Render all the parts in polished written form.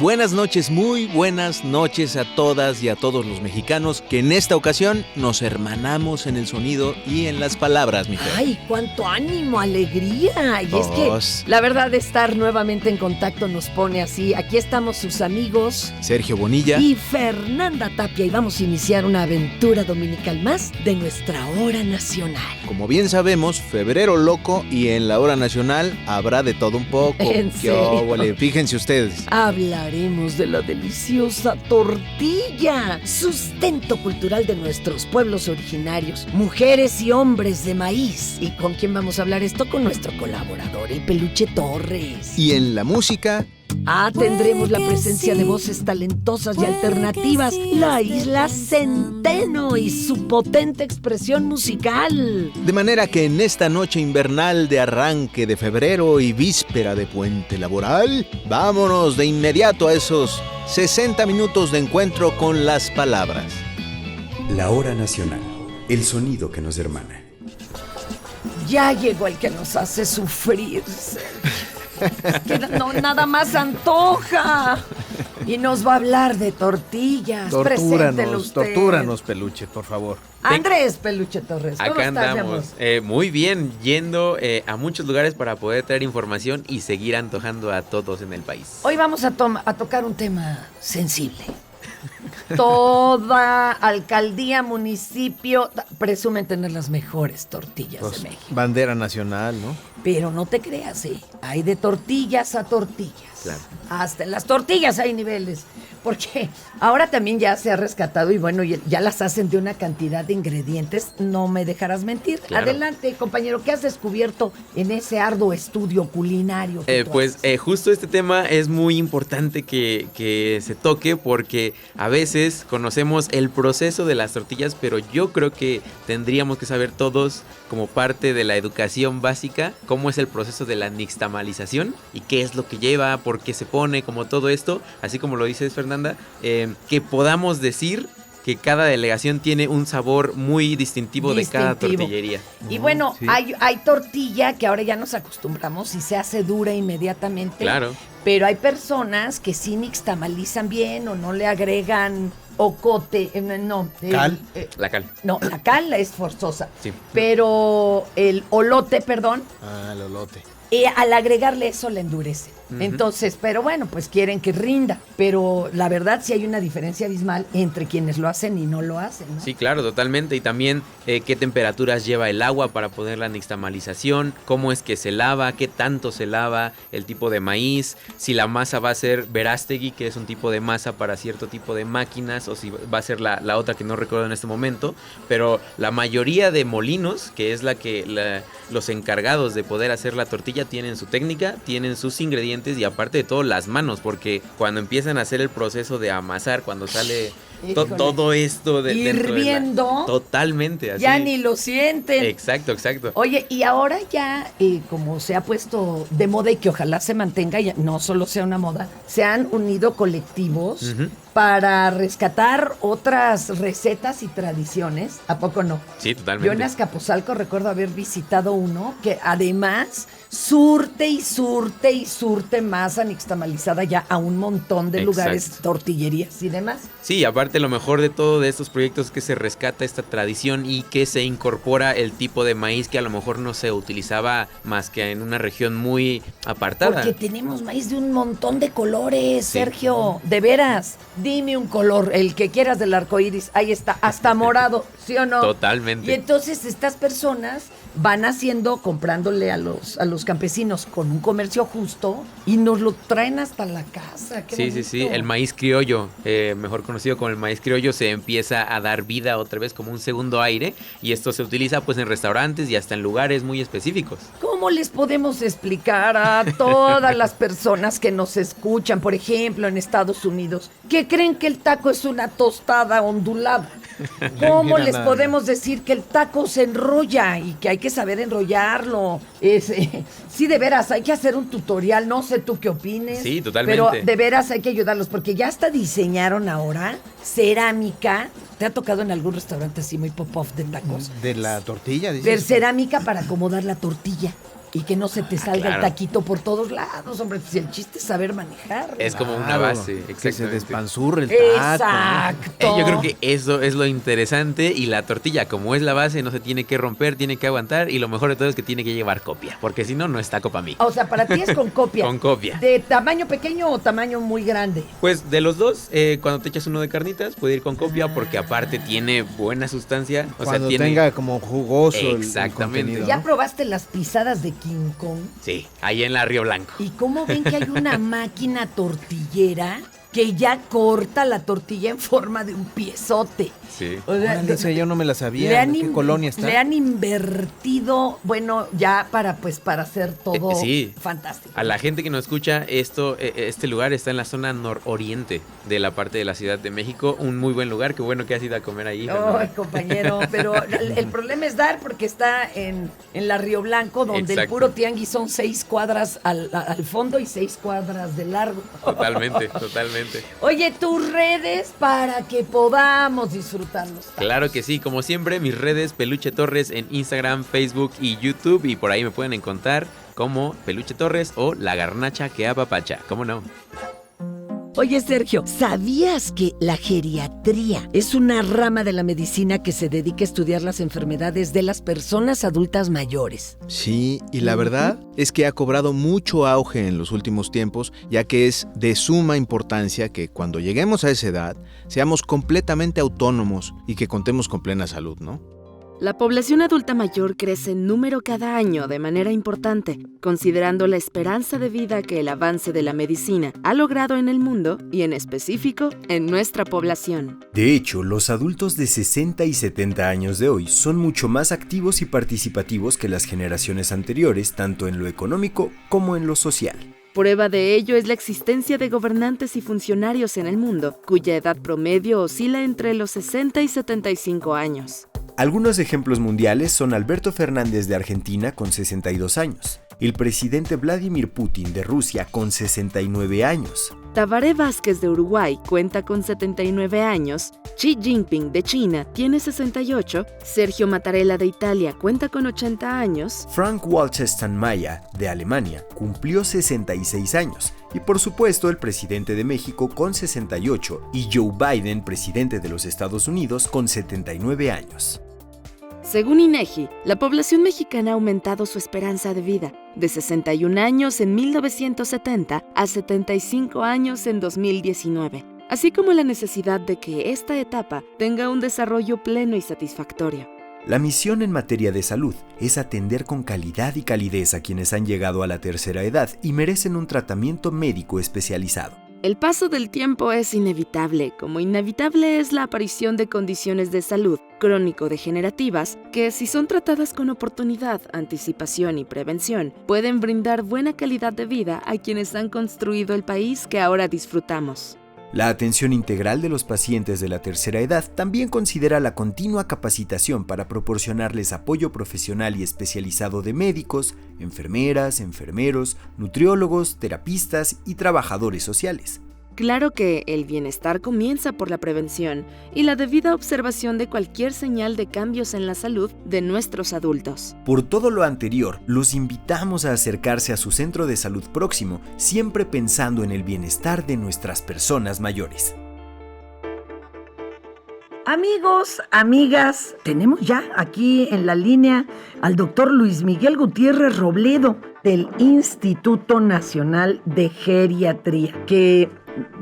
Buenas noches, muy buenas noches a todas y a todos los mexicanos que en esta ocasión nos hermanamos en el sonido y en las palabras, mi Fer. ¡Ay, cuánto ánimo, alegría! Y es que la verdad estar nuevamente en contacto nos pone así. Aquí estamos sus amigos Sergio Bonilla y Fernanda Tapia y vamos a iniciar una aventura dominical más de nuestra hora nacional. Como bien sabemos, febrero loco y en la hora nacional habrá de todo un poco. ¿En serio? Óvole, fíjense ustedes. Hablaremos de la deliciosa tortilla, sustento cultural de nuestros pueblos originarios, mujeres y hombres de maíz. ¿Y con quién vamos a hablar esto? Con nuestro colaborador, el Peluche Torres. Y en la música... tendremos la presencia de voces talentosas y alternativas, la Isla Centeno y su potente expresión musical. De manera que en esta noche invernal de arranque de febrero y víspera de puente laboral, vámonos de inmediato a esos 60 minutos de encuentro con las palabras. La hora nacional, el sonido que nos hermana. Ya llegó el que nos hace sufrir, que no, nada más antoja. Y nos va a hablar de tortillas. Tortúranos, Peluche, por favor. Andrés Peluche Torres, ¿cómo Acá estás, andamos, muy bien, yendo a muchos lugares para poder traer información y seguir antojando a todos en el país. Hoy vamos a tocar un tema sensible. Toda alcaldía, municipio presumen tener las mejores tortillas de México. Bandera nacional, ¿no? Pero no te creas, hay de tortillas a tortillas. Claro. Hasta en las tortillas hay niveles. Porque ahora también ya se ha rescatado y bueno, ya las hacen de una cantidad de ingredientes. No me dejarás mentir. Claro. Adelante, compañero, ¿qué has descubierto en ese arduo estudio culinario? Justo este tema es muy importante que se toque porque a veces conocemos el proceso de las tortillas, pero yo creo que tendríamos que saber todos, como parte de la educación básica, cómo es el proceso de la nixtamalización y qué es lo que lleva, por qué se pone, como todo esto, así como lo dices, Fernanda, que podamos decir que cada delegación tiene un sabor muy distintivo de cada tortillería. Y bueno, Sí. hay tortilla que ahora ya nos acostumbramos y se hace dura inmediatamente. Claro. Pero hay personas que sí nixtamalizan bien o no le agregan ocote, Cal. La cal. No, la cal es forzosa. Sí. Pero el olote, perdón, El olote. al agregarle eso le endurece. Ujú. Entonces, pero bueno, pues quieren que rinda. Pero la verdad sí hay una diferencia abismal entre quienes lo hacen y no lo hacen, ¿no? Sí, claro, totalmente. Y también qué temperaturas lleva el agua para poner la nixtamalización, cómo es que se lava, qué tanto se lava, el tipo de maíz, si la masa va a ser verástegui, que es un tipo de masa para cierto tipo de máquinas, o si va a ser la otra que no recuerdo en este momento. Pero la mayoría de molinos, que es los encargados de poder hacer la tortilla, tienen su técnica, tienen sus ingredientes y aparte de todo las manos, porque cuando empiezan a hacer el proceso de amasar, cuando sale todo esto de hirviendo, totalmente así. ya ni lo sienten. Exacto. Oye, y ahora ya, como se ha puesto de moda y que ojalá se mantenga, ya no solo sea una moda, se han unido colectivos Ujú. para rescatar otras recetas y tradiciones. ¿A poco no? Sí, Yo totalmente. en Azcapotzalco recuerdo haber visitado uno que además surte y surte masa nixtamalizada ya a un montón de Exacto. lugares, tortillerías y demás. Sí, aparte lo mejor de todo de estos proyectos es que se rescata esta tradición y que se incorpora el tipo de maíz que a lo mejor no se utilizaba más que en una región muy apartada. Porque tenemos maíz de un montón de colores, Sí. Sergio. De veras, dime un color, el que quieras del arco iris. Ahí está, hasta morado, ¿sí o no? Totalmente. Y entonces estas personas van haciendo, comprándole a los campesinos con un comercio justo y nos lo traen hasta la casa. Qué Sí. bonito. El maíz criollo, mejor conocido como el maíz criollo, se empieza a dar vida otra vez como un segundo aire y esto se utiliza pues en restaurantes y hasta en lugares muy específicos. ¿Cómo les podemos explicar a todas las personas que nos escuchan, por ejemplo, en Estados Unidos, que creen que el taco es una tostada ondulada? ¿Cómo Mira les nada. podemos decir que el taco se enrolla y que hay que saber enrollarlo? Sí, de veras, hay que hacer un tutorial, no sé tú qué opines. Sí, totalmente. Pero de veras hay que ayudarlos porque ya hasta diseñaron ahora cerámica. ¿Te ha tocado en algún restaurante así muy pop-off de tacos? De la tortilla, dices. Ver cerámica para acomodar la tortilla. Y que no se te salga claro. el taquito por todos lados, hombre. Si el chiste es saber manejar. Es como una Claro, base, que se exactamente. despanzurre el taco. Exacto. Yo creo que eso es lo interesante y la tortilla, como es la base, no se tiene que romper, tiene que aguantar y lo mejor de todo es que tiene que llevar copia, porque si no, no está copa mí. O sea, para ti es con copia. Con copia. ¿De tamaño pequeño o tamaño muy grande? Pues de los dos, cuando te echas uno de carnitas, puede ir con copia porque aparte tiene buena sustancia. O Cuando sea, tiene... tenga como jugoso el Exactamente. contenido, ¿Ya ¿no? probaste las pisadas de King Kong? Sí, ahí en la Río Blanco. ¿Y cómo ven que hay una máquina tortillera que ya corta la tortilla en forma de un piezote? Sí. O sea, Órale, esa yo no me la sabía. le han ¿En qué in- colonia está? Le han invertido, bueno, ya para hacer todo sí. fantástico. A la gente que nos escucha, este lugar está en la zona nororiente de la parte de la Ciudad de México. Un muy buen lugar, qué bueno que has ido a comer ahí. Ay, compañero, pero el problema es dar porque está en la Río Blanco, donde el Exacto. puro tianguis son 6 cuadras al fondo y 6 cuadras de largo. Totalmente, totalmente. Oye, tus redes para que podamos disfrutarlos. Claro que sí, como siempre, mis redes Peluche Torres en Instagram, Facebook y YouTube, y por ahí me pueden encontrar como Peluche Torres o La Garnacha que apapacha, ¿cómo no? Oye, Sergio, ¿sabías que la geriatría es una rama de la medicina que se dedica a estudiar las enfermedades de las personas adultas mayores? Sí, y la verdad es que ha cobrado mucho auge en los últimos tiempos, ya que es de suma importancia que cuando lleguemos a esa edad seamos completamente autónomos y que contemos con plena salud, ¿no? La población adulta mayor crece en número cada año de manera importante, considerando la esperanza de vida que el avance de la medicina ha logrado en el mundo y en específico en nuestra población. De hecho, los adultos de 60 y 70 años de hoy son mucho más activos y participativos que las generaciones anteriores, tanto en lo económico como en lo social. Prueba de ello es la existencia de gobernantes y funcionarios en el mundo, cuya edad promedio oscila entre los 60 y 75 años. Algunos ejemplos mundiales son Alberto Fernández de Argentina con 62 años, el presidente Vladimir Putin de Rusia con 69 años, Tabaré Vázquez de Uruguay cuenta con 79 años, Xi Jinping de China tiene 68, Sergio Mattarella de Italia cuenta con 80 años, Frank-Walter Steinmeier de Alemania cumplió 66 años, y por supuesto el presidente de México con 68 y Joe Biden, presidente de los Estados Unidos, con 79 años. Según INEGI, la población mexicana ha aumentado su esperanza de vida de 61 años en 1970 a 75 años en 2019, así como la necesidad de que esta etapa tenga un desarrollo pleno y satisfactorio. La misión en materia de salud es atender con calidad y calidez a quienes han llegado a la tercera edad y merecen un tratamiento médico especializado. El paso del tiempo es inevitable, como inevitable es la aparición de condiciones de salud crónico-degenerativas que, si son tratadas con oportunidad, anticipación y prevención, pueden brindar buena calidad de vida a quienes han construido el país que ahora disfrutamos. La atención integral de los pacientes de la tercera edad también considera la continua capacitación para proporcionarles apoyo profesional y especializado de médicos, enfermeras, enfermeros, nutriólogos, terapistas y trabajadores sociales. Claro que el bienestar comienza por la prevención y la debida observación de cualquier señal de cambios en la salud de nuestros adultos. Por todo lo anterior, los invitamos a acercarse a su centro de salud próximo, siempre pensando en el bienestar de nuestras personas mayores. Amigos, amigas, tenemos ya aquí en la línea al doctor Luis Miguel Gutiérrez Robledo del Instituto Nacional de Geriatría, que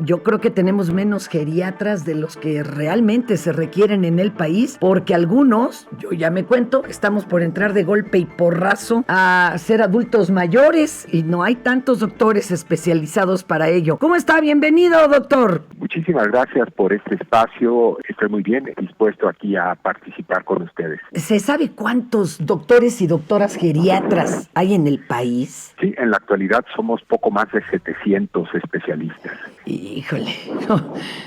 yo creo que tenemos menos geriatras de los que realmente se requieren en el país, porque algunos, yo ya me cuento, estamos por entrar de golpe y porrazo a ser adultos mayores y no hay tantos doctores especializados para ello. ¿Cómo está? Bienvenido, doctor. Muchísimas gracias por este espacio. Estoy muy bien dispuesto aquí a participar con ustedes. ¿Se sabe cuántos doctores y doctoras geriatras hay en el país? Sí, en la actualidad somos poco más de 700 especialistas. Híjole,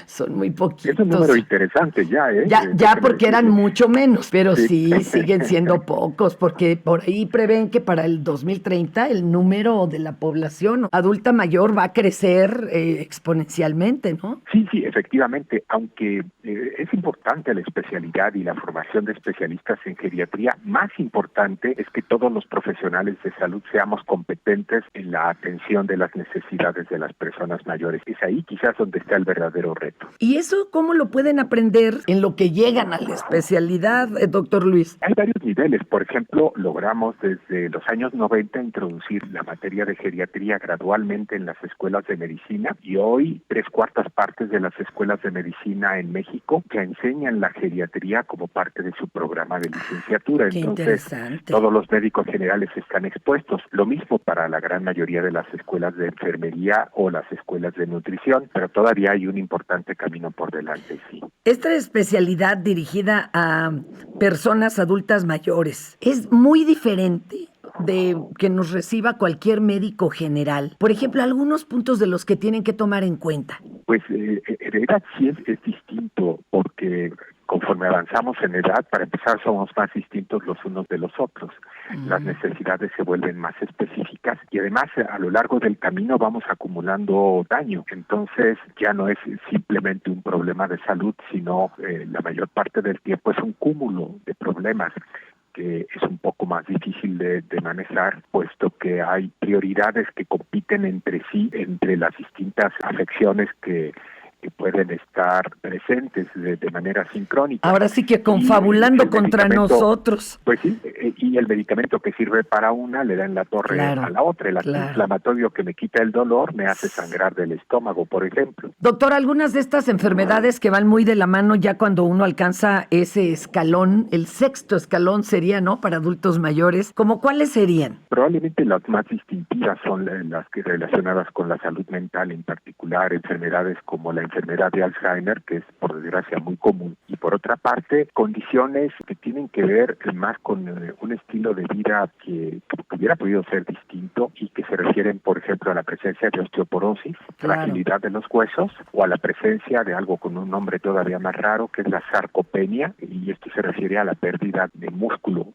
son muy poquitos. Es un número interesante ya, ¿eh? Ya porque eran decirle. mucho menos, pero Sí. sí, siguen siendo pocos, porque por ahí prevén que para el 2030 el número de la población adulta mayor va a crecer exponencialmente, ¿no? Sí, efectivamente, aunque es importante la especialidad y la formación de especialistas en geriatría, más importante es que todos los profesionales de salud seamos competentes en la atención de las necesidades de las personas mayores. Es ahí quizás donde está el verdadero reto. ¿Y eso cómo lo pueden aprender en lo que llegan a la especialidad, doctor Luis? Hay varios niveles. Por ejemplo, logramos desde los años 90 introducir la materia de geriatría gradualmente en las escuelas de medicina, y hoy 3/4 partes de las escuelas de medicina en México ya enseñan la geriatría como parte de su programa de licenciatura. Qué Entonces, interesante. todos los médicos generales están expuestos. Lo mismo para la gran mayoría de las escuelas de enfermería o las escuelas de nutrición, pero todavía hay un importante camino por delante, sí. Esta especialidad dirigida a personas adultas mayores es muy diferente de que nos reciba cualquier médico general. Por ejemplo, algunos puntos de los que tienen que tomar en cuenta. Pues en edad sí es distinto, porque conforme avanzamos en edad, para empezar, somos más distintos los unos de los otros. Las necesidades se vuelven más específicas y además a lo largo del camino vamos acumulando daño. Entonces ya no es simplemente un problema de salud, sino la mayor parte del tiempo es un cúmulo de problemas que es un poco más difícil de manejar, puesto que hay prioridades que compiten entre sí, entre las distintas afecciones que pueden estar presentes de manera sincrónica. Ahora sí que confabulando contra nosotros. Pues sí, y el medicamento que sirve para una le da en la torre a la otra. El antiinflamatorio que me quita el dolor me hace sangrar del estómago, por ejemplo. Doctor, algunas de estas enfermedades que van muy de la mano ya cuando uno alcanza ese escalón, el 6º escalón sería, ¿no?, para adultos mayores, ¿cómo cuáles serían? Probablemente las más distintivas son las que relacionadas con la salud mental, en particular enfermedades como la enfermedad de Alzheimer, que es por desgracia muy común, y por otra parte condiciones que tienen que ver más con un estilo de vida que hubiera podido ser distinto y que se refieren, por ejemplo, a la presencia de osteoporosis, fragilidad de los huesos, o a la presencia de algo con un nombre todavía más raro, que es la sarcopenia, y esto se refiere a la pérdida de músculo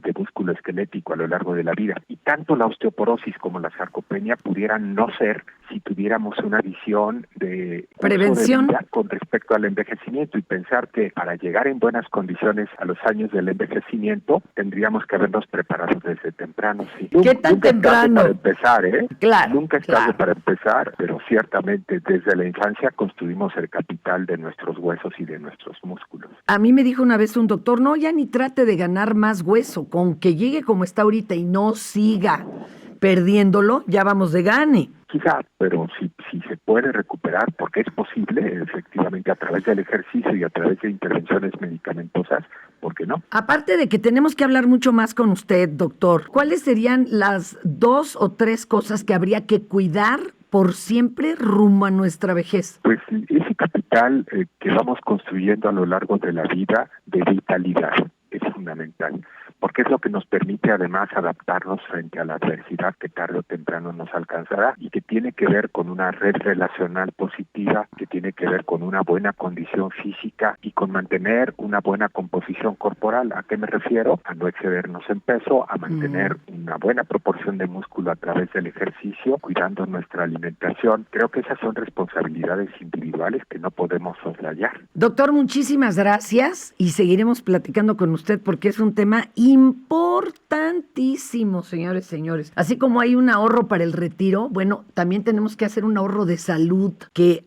esquelético a lo largo de la vida. Y tanto la osteoporosis como la sarcopenia pudieran no ser si tuviéramos una visión de prevención con respecto al envejecimiento, y pensar que para llegar en buenas condiciones a los años del envejecimiento tendríamos que habernos preparado desde temprano. Sí. ¿Qué tan temprano? Para empezar, Claro. Nunca es tarde para empezar, pero ciertamente desde la infancia construimos el capital de nuestros huesos y de nuestros músculos. A mí me dijo una vez un doctor, no, ya ni trate de ganar más hueso, con que llegue como está ahorita y no siga perdiéndolo, ya vamos de gane. Quizá, pero si se puede recuperar, porque es posible, efectivamente, a través del ejercicio y a través de intervenciones medicamentosas, ¿por qué no? Aparte de que tenemos que hablar mucho más con usted, doctor, ¿cuáles serían las 2 o 3 cosas que habría que cuidar por siempre rumbo a nuestra vejez? Pues ese capital que vamos construyendo a lo largo de la vida de vitalidad es fundamental, porque es lo que nos permite además adaptarnos frente a la adversidad que tarde o temprano nos alcanzará, y que tiene que ver con una red relacional positiva, que tiene que ver con una buena condición física y con mantener una buena composición corporal. ¿A qué me refiero? A no excedernos en peso, a mantener una buena proporción de músculo a través del ejercicio, cuidando nuestra alimentación. Creo que esas son responsabilidades individuales que no podemos soslayar. Doctor, muchísimas gracias y seguiremos platicando con usted porque es un tema importantísimo, señores. Así como hay un ahorro para el retiro, bueno, también tenemos que hacer un ahorro de salud que,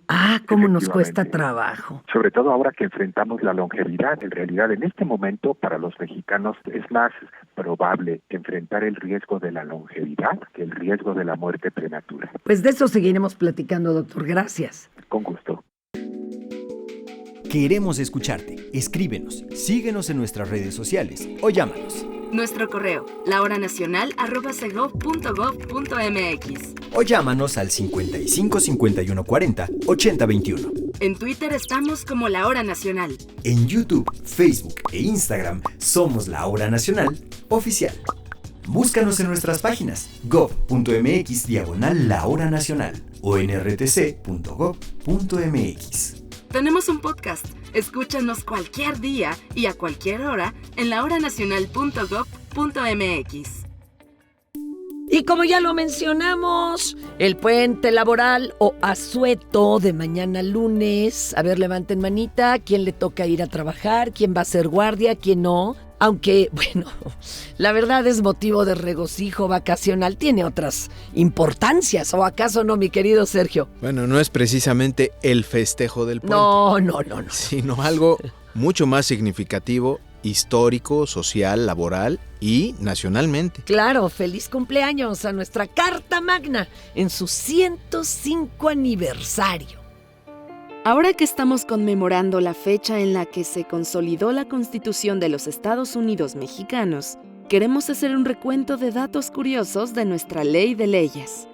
cómo nos cuesta trabajo. Sobre todo ahora que enfrentamos la longevidad. En realidad, en este momento, para los mexicanos es más probable enfrentar el riesgo de la longevidad que el riesgo de la muerte prematura. Pues de eso seguiremos platicando, doctor. Gracias. Con gusto. Queremos escucharte. Escríbenos, síguenos en nuestras redes sociales o llámanos. Nuestro correo, lahoranacional@segov.gov.mx. O llámanos al 55 51 40 80 21. En Twitter estamos como La Hora Nacional. En YouTube, Facebook e Instagram somos La Hora Nacional Oficial. Búscanos en nuestras páginas gov.mx/La Hora Nacional o en rtc.gov.mx. Tenemos un podcast. Escúchanos cualquier día y a cualquier hora en lahoranacional.gov.mx. Y como ya lo mencionamos, el puente laboral o asueto de mañana lunes. A ver, levanten manita, ¿quién le toca ir a trabajar? ¿Quién va a ser guardia? ¿Quién no? Aunque, bueno, la verdad es motivo de regocijo vacacional, tiene otras importancias, ¿o acaso no, mi querido Sergio? Bueno, no es precisamente el festejo del puente. No. Sino algo mucho más significativo, histórico, social, laboral y nacionalmente. Claro, feliz cumpleaños a nuestra Carta Magna en su 105 aniversario. Ahora que estamos conmemorando la fecha en la que se consolidó la Constitución de los Estados Unidos mexicanos, queremos hacer un recuento de datos curiosos de nuestra ley de leyes.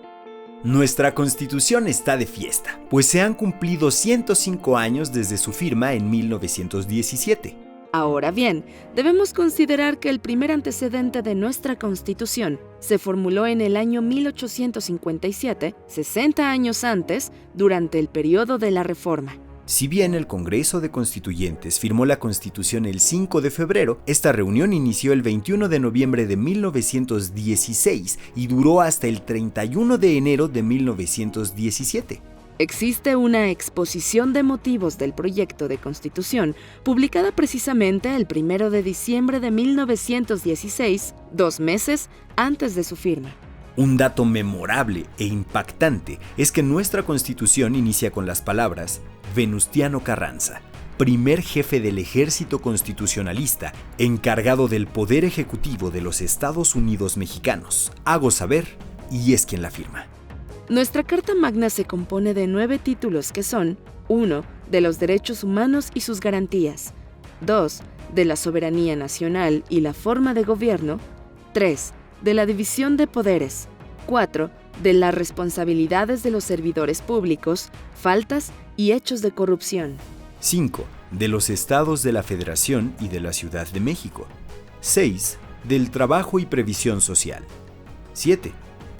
Nuestra Constitución está de fiesta, pues se han cumplido 105 años desde su firma en 1917. Ahora bien, debemos considerar que el primer antecedente de nuestra Constitución se formuló en el año 1857, 60 años antes, durante el periodo de la Reforma. Si bien el Congreso de Constituyentes firmó la Constitución el 5 de febrero, esta reunión inició el 21 de noviembre de 1916 y duró hasta el 31 de enero de 1917. Existe una exposición de motivos del proyecto de Constitución, publicada precisamente el 1 de diciembre de 1916, 2 meses antes de su firma. Un dato memorable e impactante es que nuestra Constitución inicia con las palabras Venustiano Carranza, primer jefe del ejército constitucionalista, encargado del poder ejecutivo de los Estados Unidos mexicanos. Hago saber, y es quien la firma. Nuestra Carta Magna se compone de 9 títulos que son 1. De los derechos humanos y sus garantías, 2. De la soberanía nacional y la forma de gobierno, 3. De la división de poderes, 4. De las responsabilidades de los servidores públicos, faltas y hechos de corrupción, 5. De los estados de la Federación y de la Ciudad de México, 6. Del trabajo y previsión social, 7.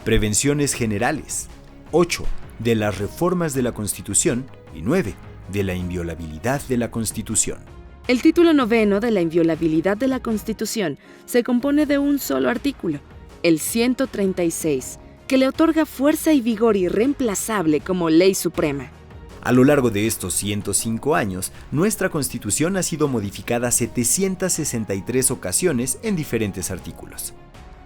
Prevenciones generales, 8. De las reformas de la Constitución y 9. De la inviolabilidad de la Constitución. El título 9 de la inviolabilidad de la Constitución se compone de un solo artículo, el 136, que le otorga fuerza y vigor irreemplazable como ley suprema. A lo largo de estos 105 años, nuestra Constitución ha sido modificada 763 ocasiones en diferentes artículos.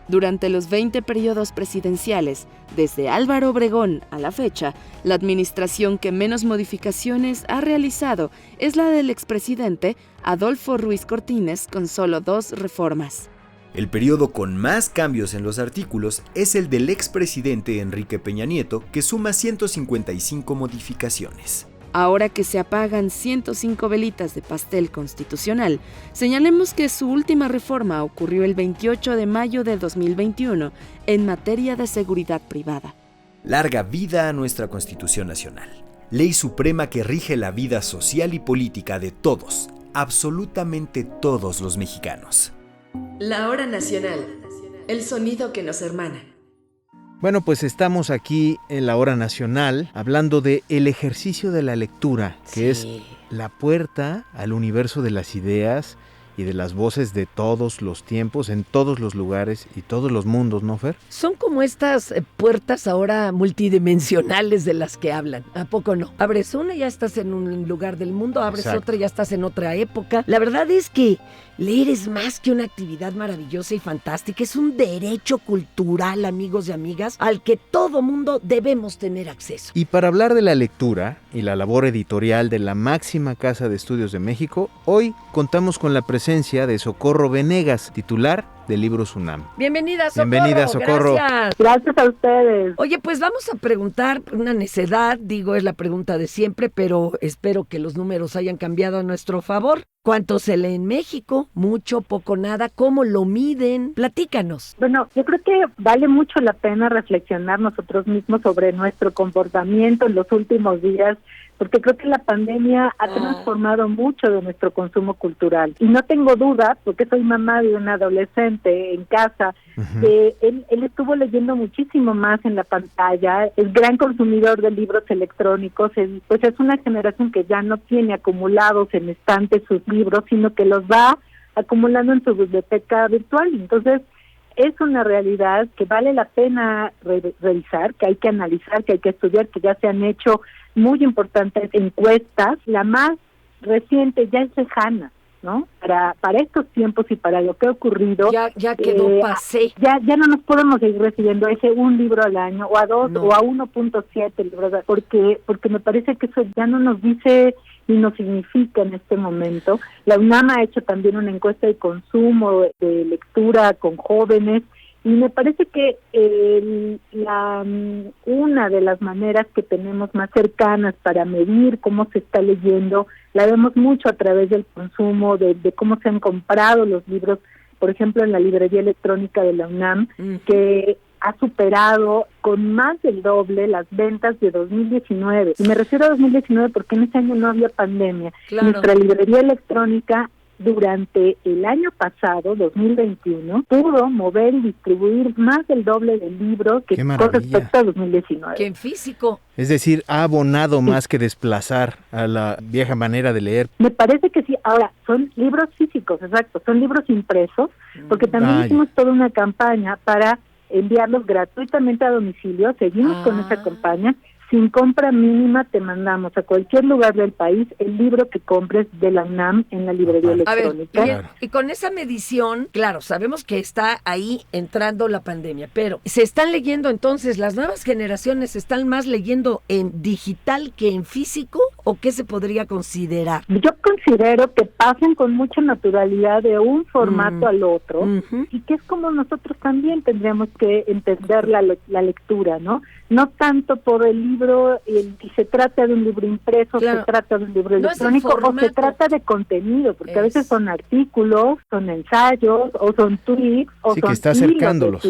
Durante los 20 periodos presidenciales, desde Álvaro Obregón a la fecha, la administración que menos modificaciones ha realizado es la del expresidente Adolfo Ruiz Cortines, con solo 2 reformas. El periodo con más cambios en los artículos es el del expresidente Enrique Peña Nieto, que suma 155 modificaciones. Ahora que se apagan 105 velitas de pastel constitucional, señalemos que su última reforma ocurrió el 28 de mayo de 2021 en materia de seguridad privada. Larga vida a nuestra Constitución Nacional, ley suprema que rige la vida social y política de todos, absolutamente todos los mexicanos. La hora nacional, el sonido que nos hermana. Bueno, pues estamos aquí en la Hora Nacional hablando de el ejercicio de la lectura, que es la puerta al universo de las ideas y de las voces de todos los tiempos, en todos los lugares y todos los mundos, ¿no, Fer? Son como estas puertas ahora multidimensionales de las que hablan. ¿A poco no? Abres una y ya estás en un lugar del mundo, abres otra y ya estás en otra época. La verdad es que leer es más que una actividad maravillosa y fantástica, es un derecho cultural, amigos y amigas, al que todo mundo debemos tener acceso. Y para hablar de la lectura y la labor editorial de la máxima Casa de Estudios de México, hoy contamos con la presencia de Socorro Venegas, titular de Libros UNAM. Bienvenida, Socorro. Bienvenida, Socorro. Gracias. Gracias a ustedes. Oye, pues vamos a preguntar una necedad, digo, es la pregunta de siempre, pero espero que los números hayan cambiado a nuestro favor. ¿Cuánto se lee en México? ¿Mucho, poco, nada? ¿Cómo lo miden? Platícanos. Bueno, yo creo que vale mucho la pena reflexionar nosotros mismos sobre nuestro comportamiento en los últimos días, porque creo que la pandemia ha transformado mucho de nuestro consumo cultural. Y no tengo duda, porque soy mamá de un adolescente en casa, que él estuvo leyendo muchísimo más en la pantalla, es gran consumidor de libros electrónicos, pues es una generación que ya no tiene acumulados en estantes sus libros, sino que los va acumulando en su biblioteca virtual. Entonces, es una realidad que vale la pena revisar, que hay que analizar, que hay que estudiar, que ya se han hecho muy importantes encuestas. La más reciente ya es lejana, ¿no? Para estos tiempos y para lo que ha ocurrido. Ya quedó pasé. Ya no nos podemos seguir recibiendo ese un libro al año, o a 2, o a 1.7 libros, porque me parece que eso ya no nos dice ni nos significa en este momento. La UNAM ha hecho también una encuesta de consumo, de lectura con jóvenes, y me parece que una de las maneras que tenemos más cercanas para medir cómo se está leyendo, la vemos mucho a través del consumo, de cómo se han comprado los libros, por ejemplo, en la librería electrónica de la UNAM, que ha superado con más del doble las ventas de 2019. Y me refiero a 2019 porque en ese año no había pandemia. Claro. Nuestra librería electrónica durante el año pasado, 2021, pudo mover y distribuir más del doble de libros que con respecto a 2019. Que en físico. Es decir, ha abonado más que desplazar a la vieja manera de leer. Me parece que sí. Ahora, son libros físicos, exacto, son libros impresos, porque también hicimos toda una campaña para enviarlos gratuitamente a domicilio. Seguimos con esa campaña. Sin compra mínima te mandamos a cualquier lugar del país el libro que compres de la UNAM en la librería electrónica. A ver, y con esa medición, claro, sabemos que está ahí entrando la pandemia, pero ¿se están leyendo entonces, las nuevas generaciones están más leyendo en digital que en físico, o qué se podría considerar? Yo considero que pasan con mucha naturalidad de un formato al otro, y que es como nosotros también tendríamos que entender la lectura, ¿no? No tanto por el libro, si se trata de un libro impreso, se trata de un libro electrónico, o se trata de contenido, porque a veces son artículos, son ensayos, o son tweets, o son que está acercándolos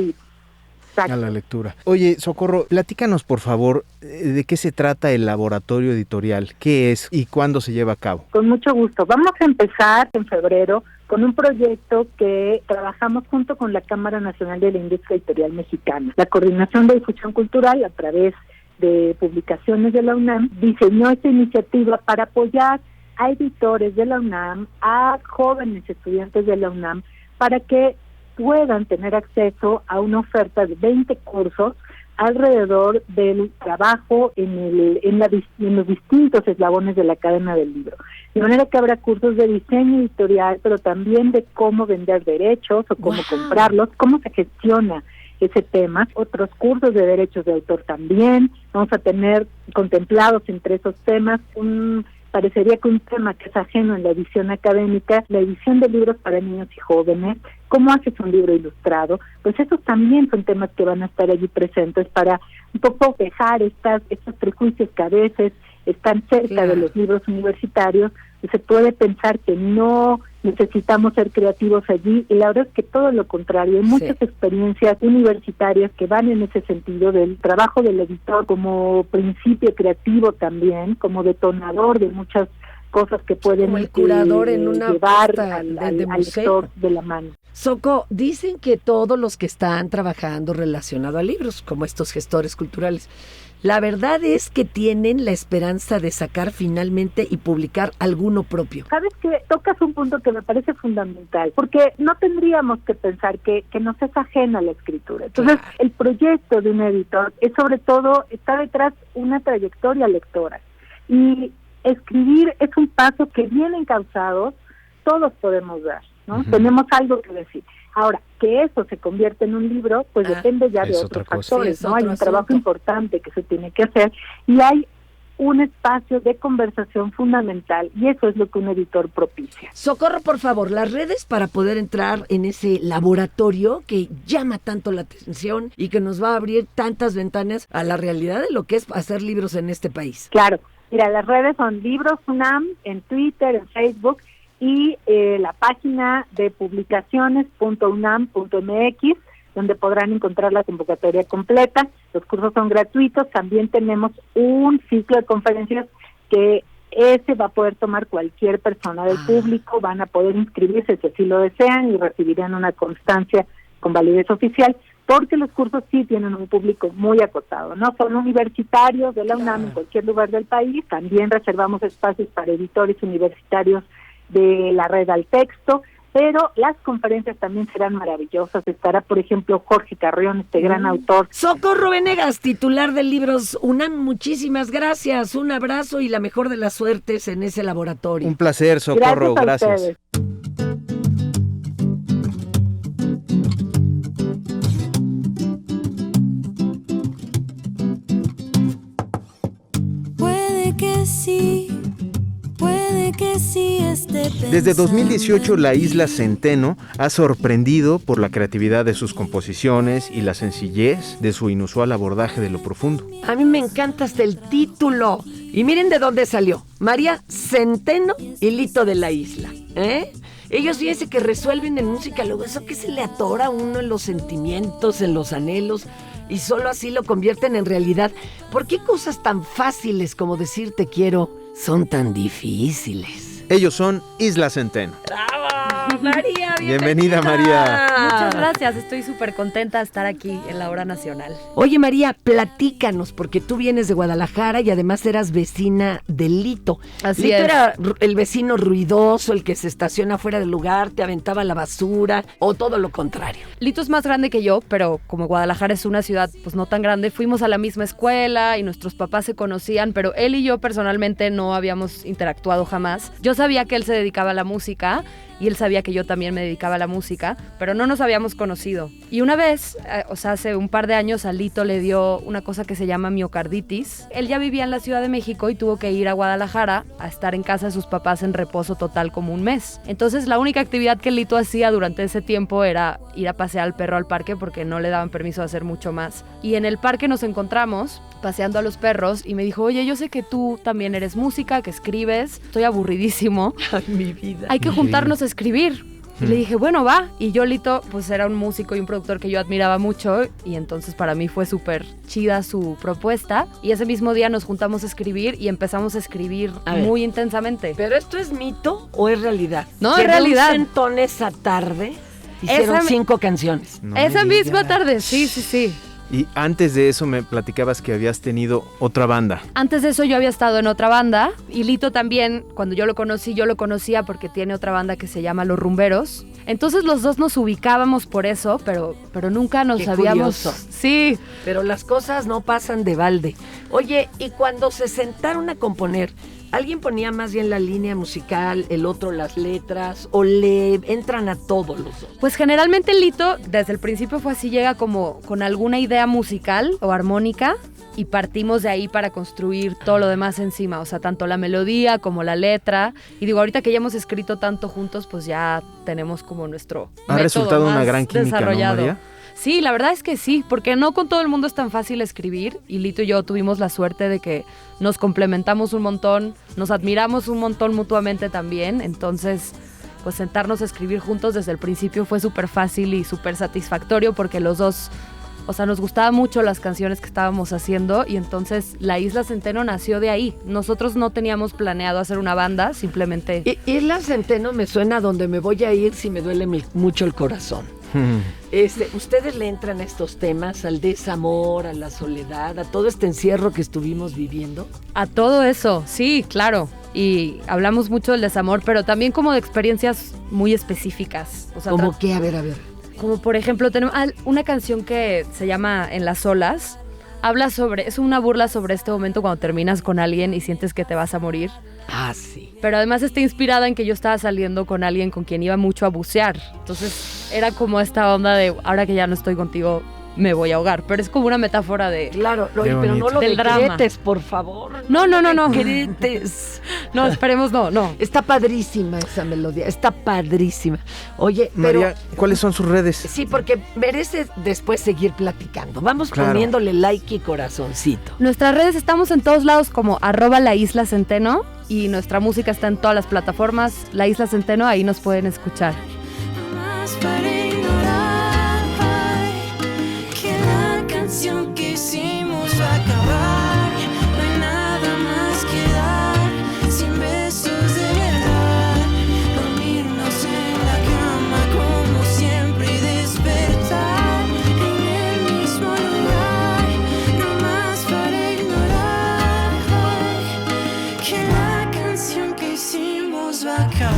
a la lectura. Oye, Socorro, platícanos por favor de qué se trata el laboratorio editorial, qué es y cuándo se lleva a cabo. Con mucho gusto. Vamos a empezar en febrero con un proyecto que trabajamos junto con la Cámara Nacional de la Industria Editorial Mexicana. La Coordinación de Difusión Cultural, a través de publicaciones de la UNAM, diseñó esta iniciativa para apoyar a editores de la UNAM, a jóvenes estudiantes de la UNAM, para que puedan tener acceso a una oferta de 20 cursos alrededor del trabajo en los distintos eslabones de la cadena del libro. De manera que habrá cursos de diseño editorial, pero también de cómo vender derechos o cómo comprarlos, cómo se gestiona ese tema, otros cursos de derechos de autor también. Vamos a tener contemplados entre esos temas parecería que un tema que es ajeno en la edición académica, la edición de libros para niños y jóvenes, cómo haces un libro ilustrado, pues esos también son temas que van a estar allí presentes para un poco dejar estos prejuicios que a veces están cerca de los libros universitarios, y se puede pensar que no necesitamos ser creativos allí, y la verdad es que todo lo contrario, hay muchas experiencias universitarias que van en ese sentido del trabajo del editor como principio creativo también, como detonador de muchas cosas que pueden como el curador en una llevar al lector de la mano. Soco, dicen que todos los que están trabajando relacionado a libros, como estos gestores culturales, la verdad es que tienen la esperanza de sacar finalmente y publicar alguno propio. ¿Sabes qué? Tocas un punto que me parece fundamental, porque no tendríamos que pensar que nos es ajena la escritura. Entonces, el proyecto de un editor es sobre todo, está detrás una trayectoria lectora. Y escribir es un paso que bien encauzado todos podemos dar, ¿no? Tenemos algo que decir. Ahora, que eso se convierte en un libro, pues depende ya de otros factores, ¿no? Hay un trabajo importante que se tiene que hacer, y hay un espacio de conversación fundamental, y eso es lo que un editor propicia. Socorro, por favor, las redes para poder entrar en ese laboratorio que llama tanto la atención y que nos va a abrir tantas ventanas a la realidad de lo que es hacer libros en este país. Claro, mira, las redes son Libros UNAM en Twitter, en Facebook, y la página de publicaciones.unam.mx, donde podrán encontrar la convocatoria completa. Los cursos son gratuitos. También tenemos un ciclo de conferencias que ese va a poder tomar cualquier persona del público, van a poder inscribirse si así lo desean y recibirán una constancia con validez oficial, porque los cursos sí tienen un público muy acotado, ¿no? Son universitarios de la UNAM en cualquier lugar del país. También reservamos espacios para editores universitarios de la red al texto, pero las conferencias también serán maravillosas. Estará, por ejemplo, Jorge Carrión, este gran autor. Socorro Venegas, titular de Libros UNAM, muchísimas gracias, un abrazo y la mejor de las suertes en ese laboratorio. Un placer, Socorro, gracias. Ustedes. Puede que sí. Desde 2018, la Isla Centeno ha sorprendido por la creatividad de sus composiciones y la sencillez de su inusual abordaje de lo profundo. A mí me encanta hasta el título. Y miren de dónde salió. María Centeno y Lito de la Isla. Ellos, fíjense que resuelven en música luego eso que se le atora a uno en los sentimientos, en los anhelos, y solo así lo convierten en realidad. ¿Por qué cosas tan fáciles como decir te quiero son tan difíciles? Ellos son Isla Centeno. ¡Bravo! María, bienvenida, María. Muchas gracias, estoy súper contenta de estar aquí en la Hora Nacional. Oye, María, platícanos, porque tú vienes de Guadalajara y además eras vecina de Lito. Así Lito es. era el vecino ruidoso, el que se estaciona fuera del lugar, te aventaba la basura, o todo lo contrario. Lito es más grande que yo, pero como Guadalajara es una ciudad pues no tan grande, fuimos a la misma escuela y nuestros papás se conocían, pero él y yo personalmente no habíamos interactuado jamás. Yo sabía que él se dedicaba a la música y él sabía que yo también me dedicaba a la música, pero no nos habíamos conocido. Y una vez, hace un par de años, a Lito le dio una cosa que se llama miocarditis. Él ya vivía en la Ciudad de México y tuvo que ir a Guadalajara a estar en casa de sus papás en reposo total como un mes. Entonces la única actividad que Lito hacía durante ese tiempo era ir a pasear al perro al parque porque no le daban permiso de hacer mucho más. Y en el parque nos encontramos paseando a los perros y me dijo, oye, yo sé que tú también eres música, que escribes, estoy aburridísimo. Ay, mi vida. Hay que juntarnos a escribir. Y le dije, bueno, va. Y yo, Lito, pues era un músico y un productor que yo admiraba mucho. Y entonces para mí fue súper chida su propuesta. Y ese mismo día nos juntamos a escribir y empezamos a escribir muy intensamente. ¿Pero esto es mito o es realidad? No, es realidad. De un centón esa tarde hicieron 5 canciones. No esa me misma digas. tarde, sí. Y antes de eso me platicabas que habías tenido otra banda. Antes de eso yo había estado en otra banda y Lito también, cuando yo lo conocía porque tiene otra banda que se llama Los Rumberos. Entonces los dos nos ubicábamos por eso, pero nunca nos Qué habíamos... curioso. Sí. Pero las cosas no pasan de balde. Oye, y cuando se sentaron a componer, ¿alguien ponía más bien la línea musical, el otro las letras, o le entran a todos los dos? Pues generalmente Lito, desde el principio fue así, llega como con alguna idea musical o armónica y partimos de ahí para construir todo lo demás encima, o sea, tanto la melodía como la letra. Y digo, ahorita que ya hemos escrito tanto juntos, pues ya tenemos como nuestro Ha método resultado una más gran química, ¿no, desarrollado. María? Sí, la verdad es que sí, porque no con todo el mundo es tan fácil escribir y Lito y yo tuvimos la suerte de que nos complementamos un montón, nos admiramos un montón mutuamente también, entonces pues sentarnos a escribir juntos desde el principio fue súper fácil y súper satisfactorio porque los dos, o sea, nos gustaban mucho las canciones que estábamos haciendo y entonces la Isla Centeno nació de ahí. Nosotros no teníamos planeado hacer una banda, simplemente... Isla Centeno me suena a donde me voy a ir si me duele mucho el corazón. ¿Ustedes le entran a estos temas, al desamor, a la soledad, a todo este encierro que estuvimos viviendo? A todo eso, sí, claro. Y hablamos mucho del desamor, pero también como de experiencias muy específicas. O sea, ¿Cómo qué? A ver. como por ejemplo, tenemos una canción que se llama En las olas. Es una burla sobre este momento cuando terminas con alguien y sientes que te vas a morir. Ah, sí. Pero además está inspirada en que yo estaba saliendo con alguien con quien iba mucho a bucear. Entonces era como esta onda de, ahora que ya no estoy contigo, me voy a ahogar. Pero es como una metáfora de... Claro, Qué pero no bonito. lo Del drama. decretes, por favor. No. Decretes. No, esperemos no. Está padrísima esa melodía, está padrísima. Oye, pero... María, ¿cuáles son sus redes? Sí, porque merece después seguir platicando. Vamos Claro. poniéndole like y corazoncito. Nuestras redes estamos en todos lados como @laIslaCenteno y nuestra música está en todas las plataformas. La Isla Centeno, ahí nos pueden escuchar. Más para ignorar que la canción que hicimos va a acabar. No hay nada más que dar, sin besos de verdad. Dormirnos en la cama como siempre y despertar en el mismo lugar. No más para ignorar que la canción que hicimos va a acabar.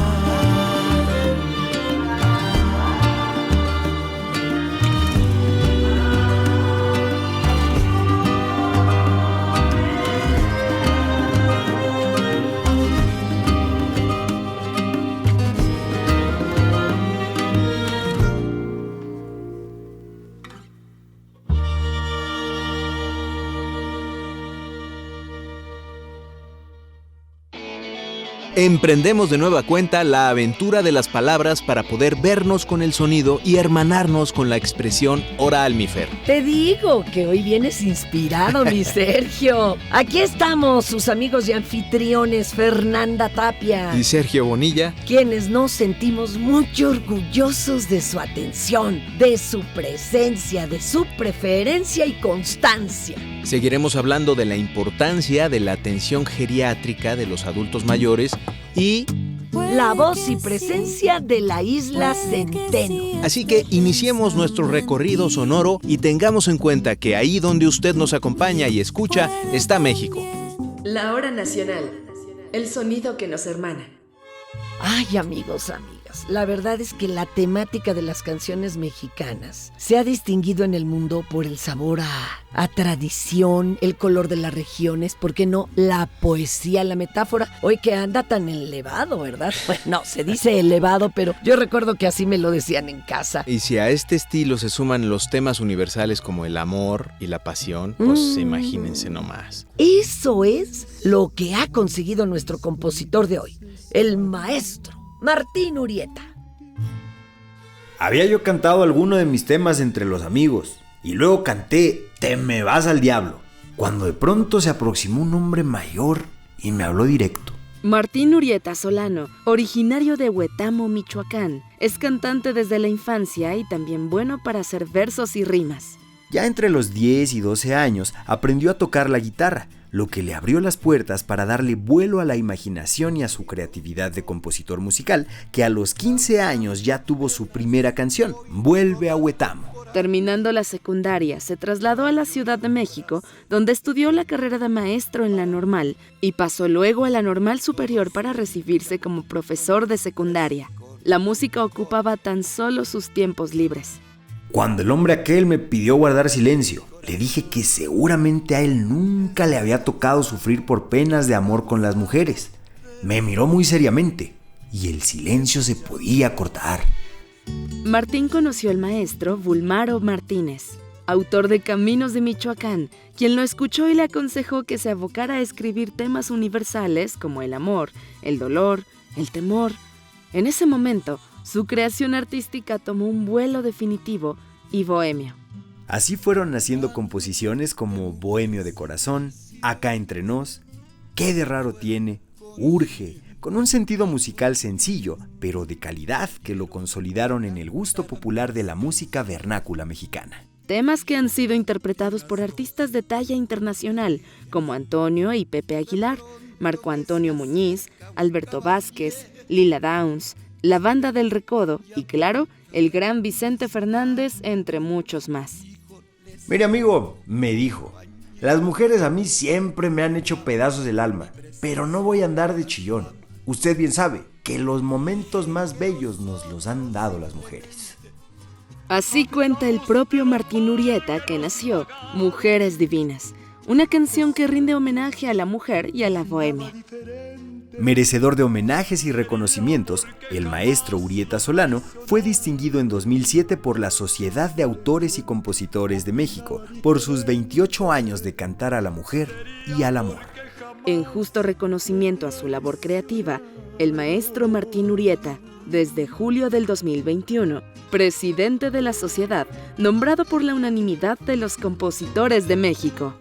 Emprendemos de nueva cuenta la aventura de las palabras para poder vernos con el sonido y hermanarnos con la expresión oral, mi Fer. Te digo que hoy vienes inspirado, mi Sergio. Aquí estamos, sus amigos y anfitriones Fernanda Tapia, Y Sergio Bonilla. quienes nos sentimos muy orgullosos de su atención, de su presencia, de su preferencia y constancia. Seguiremos hablando de la importancia de la atención geriátrica de los adultos mayores y... La voz y presencia de la isla Centeno. Así que iniciemos nuestro recorrido sonoro y tengamos en cuenta que ahí donde usted nos acompaña y escucha está México. La hora nacional, el sonido que nos hermana. Ay, amigos, amigas, la verdad es que la temática de las canciones mexicanas se ha distinguido en el mundo por el sabor a tradición, el color de las regiones, ¿por qué no? La poesía, la metáfora. Hoy que anda tan elevado, ¿verdad? Bueno, no, se dice elevado, pero yo recuerdo que así me lo decían en casa. Y si a este estilo se suman los temas universales como el amor y la pasión, pues imagínense nomás. Eso es lo que ha conseguido nuestro compositor de hoy, el maestro Martín Urieta. Había yo cantado alguno de mis temas entre los amigos y luego canté Te me vas al diablo, cuando de pronto se aproximó un hombre mayor y me habló directo. Martín Urieta Solano, originario de Huetamo, Michoacán, es cantante desde la infancia y también bueno para hacer versos y rimas. Ya entre los 10 y 12 años aprendió a tocar la guitarra, lo que le abrió las puertas para darle vuelo a la imaginación y a su creatividad de compositor musical, que a los 15 años ya tuvo su primera canción, Vuelve a Huetamo. Terminando la secundaria, se trasladó a la Ciudad de México, donde estudió la carrera de maestro en la normal y pasó luego a la normal superior para recibirse como profesor de secundaria. La música ocupaba tan solo sus tiempos libres. Cuando el hombre aquel me pidió guardar silencio, le dije que seguramente a él nunca le había tocado sufrir por penas de amor con las mujeres. Me miró muy seriamente y el silencio se podía cortar. Martín conoció al maestro Bulmaro Martínez, autor de Caminos de Michoacán, quien lo escuchó y le aconsejó que se abocara a escribir temas universales como el amor, el dolor, el temor. En ese momento, su creación artística tomó un vuelo definitivo y bohemio. Así fueron naciendo composiciones como Bohemio de Corazón, Acá entre nos, Qué de raro tiene, Urge, con un sentido musical sencillo, pero de calidad que lo consolidaron en el gusto popular de la música vernácula mexicana. Temas que han sido interpretados por artistas de talla internacional como Antonio y Pepe Aguilar, Marco Antonio Muñiz, Alberto Vázquez, Lila Downs, la Banda del Recodo y, claro, el gran Vicente Fernández, entre muchos más. Mire, amigo, me dijo, las mujeres a mí siempre me han hecho pedazos del alma, pero no voy a andar de chillón. Usted bien sabe que los momentos más bellos nos los han dado las mujeres. Así cuenta el propio Martín Urieta, que nació Mujeres Divinas, una canción que rinde homenaje a la mujer y a la bohemia. Merecedor de homenajes y reconocimientos, el maestro Urieta Solano fue distinguido en 2007 por la Sociedad de Autores y Compositores de México por sus 28 años de cantar a la mujer y al amor. En justo reconocimiento a su labor creativa, el maestro Martín Urieta, desde julio del 2021, presidente de la sociedad, nombrado por la unanimidad de los compositores de México.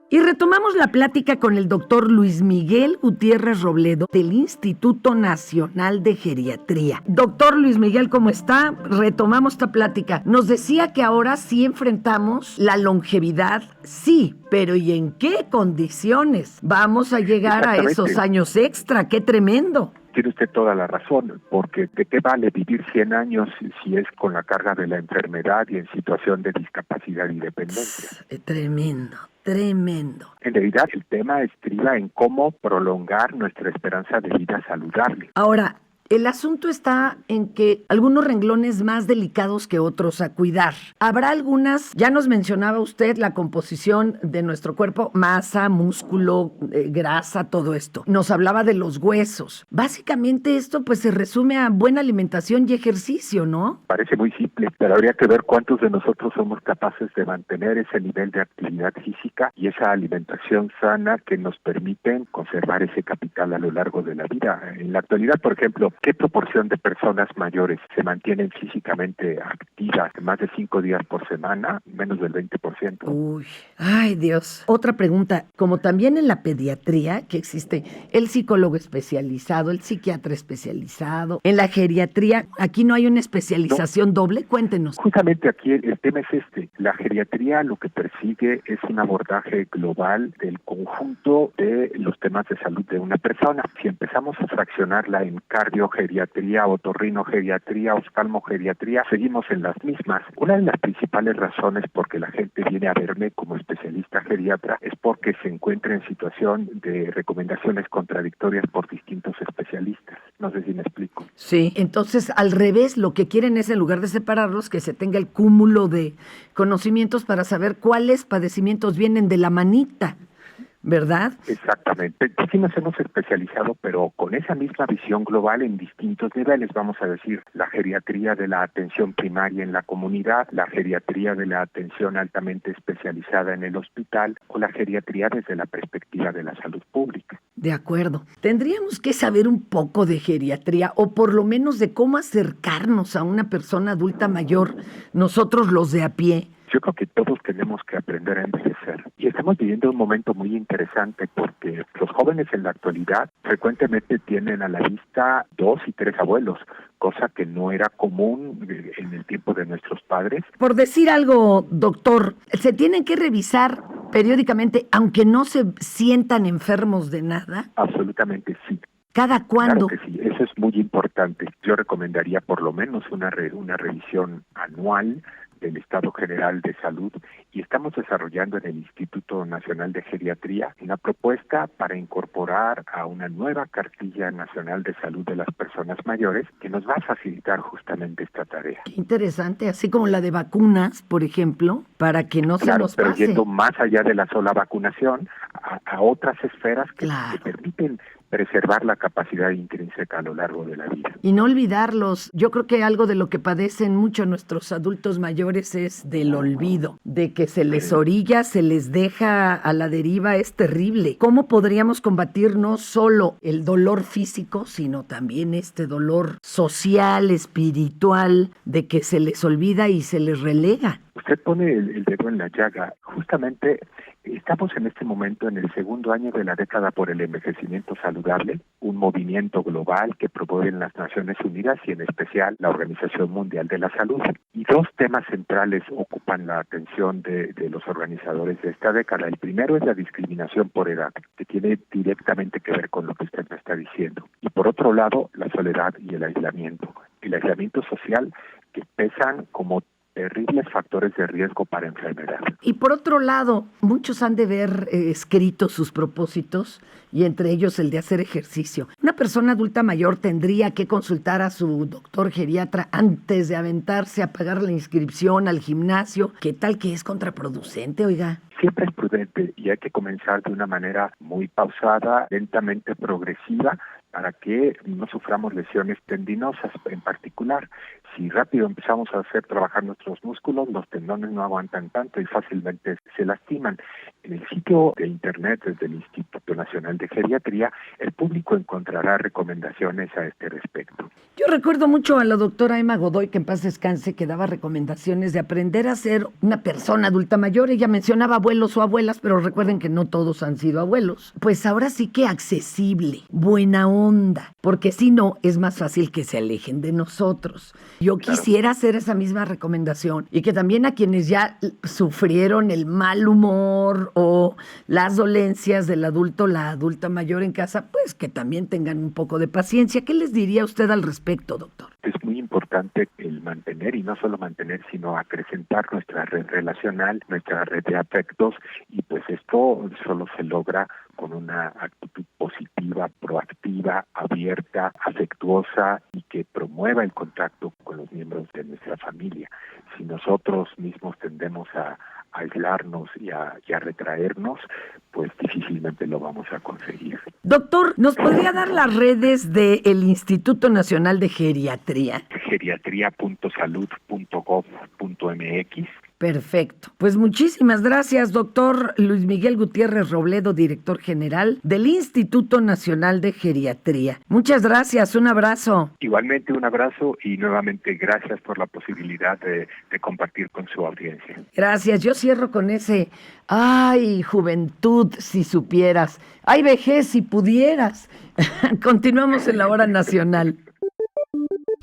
Y retomamos la plática con el doctor Luis Miguel Gutiérrez Robledo del Instituto Nacional de Geriatría. Doctor Luis Miguel, ¿cómo está? Retomamos esta plática. Nos decía que ahora sí enfrentamos la longevidad, sí, pero ¿y en qué condiciones vamos a llegar a esos años extra? ¡Qué tremendo! Tiene usted toda la razón, porque ¿de qué vale vivir 100 años si es con la carga de la enfermedad y en situación de discapacidad y dependencia? Tremendo. Tremendo. En realidad, el tema estriba en cómo prolongar nuestra esperanza de vida saludable. Ahora, El asunto está en que algunos renglones más delicados que otros a cuidar. Habrá algunas, ya nos mencionaba usted la composición de nuestro cuerpo, masa, músculo, grasa, todo esto. Nos hablaba de los huesos. Básicamente esto pues se resume a buena alimentación y ejercicio, ¿no? Parece muy simple, pero habría que ver cuántos de nosotros somos capaces de mantener ese nivel de actividad física y esa alimentación sana que nos permiten conservar ese capital a lo largo de la vida. En la actualidad, por ejemplo, ¿qué proporción de personas mayores se mantienen físicamente activas más de 5 días por semana? Menos del 20%. Uy, ay Dios. Otra pregunta, como también en la pediatría, que existe el psicólogo especializado, el psiquiatra especializado, en la geriatría, ¿aquí no hay una especialización doble? Cuéntenos. Justamente aquí el tema es este. La geriatría lo que persigue es un abordaje global del conjunto de los temas de salud de una persona. Si empezamos a fraccionarla en cardiogeriatría, otorrinogeriatría, oftalmogeriatría, seguimos en las mismas. Una de las principales razones por que la gente viene a verme como especialista geriatra es porque se encuentra en situación de recomendaciones contradictorias por distintos especialistas. No sé si me explico. Sí, entonces al revés, lo que quieren es en lugar de separarlos, que se tenga el cúmulo de conocimientos para saber cuáles padecimientos vienen de la manita, ¿verdad? Exactamente. Sí nos hemos especializado, pero con esa misma visión global en distintos niveles, vamos a decir, la geriatría de la atención primaria en la comunidad, la geriatría de la atención altamente especializada en el hospital o la geriatría desde la perspectiva de la salud pública. De acuerdo. Tendríamos que saber un poco de geriatría o por lo menos de cómo acercarnos a una persona adulta mayor, nosotros los de a pie. Yo creo que todos tenemos que aprender a envejecer. Y estamos viviendo un momento muy interesante porque los jóvenes en la actualidad frecuentemente tienen a la vista 2 y 3 abuelos, cosa que no era común en el tiempo de nuestros padres. Por decir algo, doctor, ¿se tienen que revisar periódicamente aunque no se sientan enfermos de nada? Absolutamente sí. ¿Cada cuándo? Claro que sí, eso es muy importante. Yo recomendaría por lo menos una revisión anual del Estado General de Salud y estamos desarrollando en el Instituto Nacional de Geriatría una propuesta para incorporar a una nueva cartilla nacional de salud de las personas mayores que nos va a facilitar justamente esta tarea. Qué interesante, así como la de vacunas, por ejemplo, para que no se nos pero pase. yendo más allá de la sola vacunación a otras esferas que permiten preservar la capacidad intrínseca a lo largo de la vida. Y no olvidarlos. Yo creo que algo de lo que padecen mucho nuestros adultos mayores es del olvido, de que se les orilla, se les deja a la deriva, es terrible. ¿Cómo podríamos combatir no solo el dolor físico, sino también este dolor social, espiritual, de que se les olvida y se les relega? Usted pone el dedo en la llaga. Justamente estamos en este momento en el segundo año de la década por el envejecimiento saludable, un movimiento global que promueven las Naciones Unidas y en especial la Organización Mundial de la Salud. Y 2 temas centrales ocupan la atención de los organizadores de esta década. El primero es la discriminación por edad, que tiene directamente que ver con lo que usted me está diciendo. Y por otro lado, la soledad y el aislamiento. El aislamiento social que pesan como terribles factores de riesgo para enfermedad. Y por otro lado, muchos han de ver escrito sus propósitos y entre ellos el de hacer ejercicio. Una persona adulta mayor tendría que consultar a su doctor geriatra antes de aventarse a pagar la inscripción al gimnasio. ¿Qué tal que es contraproducente, oiga? Siempre es prudente y hay que comenzar de una manera muy pausada, lentamente progresiva, para que no suframos lesiones tendinosas en particular. Si rápido empezamos a hacer trabajar nuestros músculos, los tendones no aguantan tanto y fácilmente se lastiman. En el sitio de internet desde el Instituto Nacional de Geriatría, el público encontrará recomendaciones a este respecto. Yo recuerdo mucho a la doctora Emma Godoy, que en paz descanse, que daba recomendaciones de aprender a ser una persona adulta mayor. Ella mencionaba abuelos o abuelas, pero recuerden que no todos han sido abuelos. Pues ahora sí que accesible, buena onda, porque si no, es más fácil que se alejen de nosotros. Yo quisiera hacer esa misma recomendación y que también a quienes ya sufrieron el mal humor o las dolencias del adulto, la adulta mayor en casa, pues que también tengan un poco de paciencia. ¿Qué les diría usted al respecto, doctor? Es muy importante el mantener, y no solo mantener, sino acrecentar nuestra red relacional, nuestra red de afectos, y pues esto solo se logra con una actitud positiva positiva, proactiva, abierta, afectuosa y que promueva el contacto con los miembros de nuestra familia. Si nosotros mismos tendemos a aislarnos y a retraernos, pues difícilmente lo vamos a conseguir. Doctor, ¿nos podría dar las redes del Instituto Nacional de Geriatría? geriatría.salud.gov.mx. Perfecto. Pues muchísimas gracias, doctor Luis Miguel Gutiérrez Robledo, director general del Instituto Nacional de Geriatría. Muchas gracias, un abrazo. Igualmente un abrazo y nuevamente gracias por la posibilidad de compartir con su audiencia. Gracias, yo cierro con ese, ay, juventud, si supieras, ay, vejez, si pudieras. Continuamos en la Hora Nacional.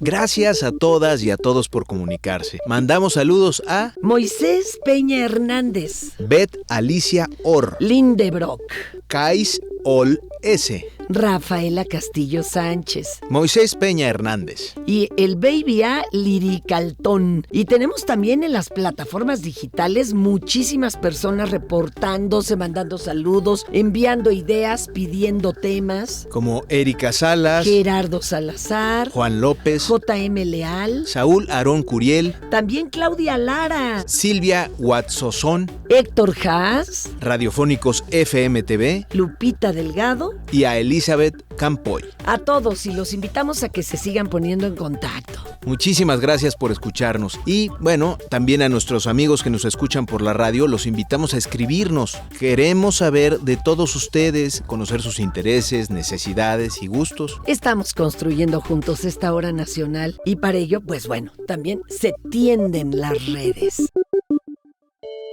Gracias a todas y a todos por comunicarse. Mandamos saludos a Moisés Peña Hernández, Beth Alicia Orr, Lindebrock, Kais Ol S, Rafaela Castillo Sánchez Moisés Peña Hernández y el Baby A Liricaltón. Y tenemos también en las plataformas digitales muchísimas personas reportándose, mandando saludos, enviando ideas, pidiendo temas, como Erika Salas, Gerardo Salazar, Juan López, JM Leal, Saúl Aarón Curiel, también Claudia Lara, Silvia Huatzozón, Héctor Haas, Radiofónicos FMTV, Lupita Delgado y a Elizabeth Campoy. A todos, y los invitamos a que se sigan poniendo en contacto. Muchísimas gracias por escucharnos. Y bueno, también a nuestros amigos que nos escuchan por la radio, los invitamos a escribirnos. Queremos saber de todos ustedes, conocer sus intereses, necesidades y gustos. Estamos construyendo juntos esta Hora Nacional y para ello, pues bueno, también se tienden las redes.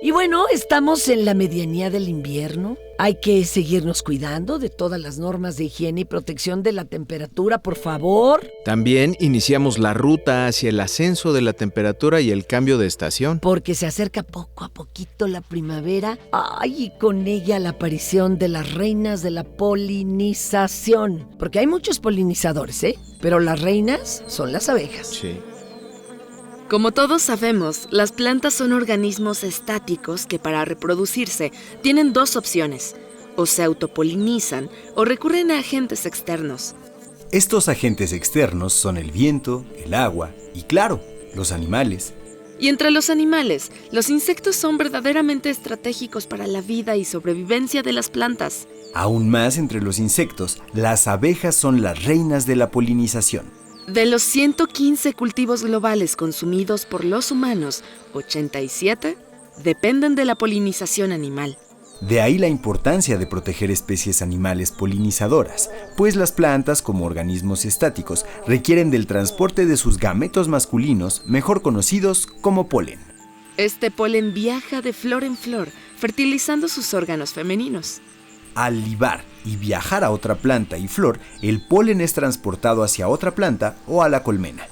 Y bueno, estamos en la medianía del invierno. Hay que seguirnos cuidando de todas las normas de higiene y protección de la temperatura, por favor. También iniciamos la ruta hacia el ascenso de la temperatura y el cambio de estación. Porque se acerca poco a poquito la primavera. Ay, y con ella la aparición de las reinas de la polinización. Porque hay muchos polinizadores, pero las reinas son las abejas. Sí. Como todos sabemos, las plantas son organismos estáticos que para reproducirse tienen dos opciones: o se autopolinizan o recurren a agentes externos. Estos agentes externos son el viento, el agua y, claro, los animales. Y entre los animales, los insectos son verdaderamente estratégicos para la vida y sobrevivencia de las plantas. Aún más entre los insectos, las abejas son las reinas de la polinización. De los 115 cultivos globales consumidos por los humanos, 87 dependen de la polinización animal. De ahí la importancia de proteger especies animales polinizadoras, pues las plantas, como organismos estáticos, requieren del transporte de sus gametos masculinos, mejor conocidos como polen. Este polen viaja de flor en flor, fertilizando sus órganos femeninos. Al libar y viajar a otra planta y flor, el polen es transportado hacia otra planta o a la colmena.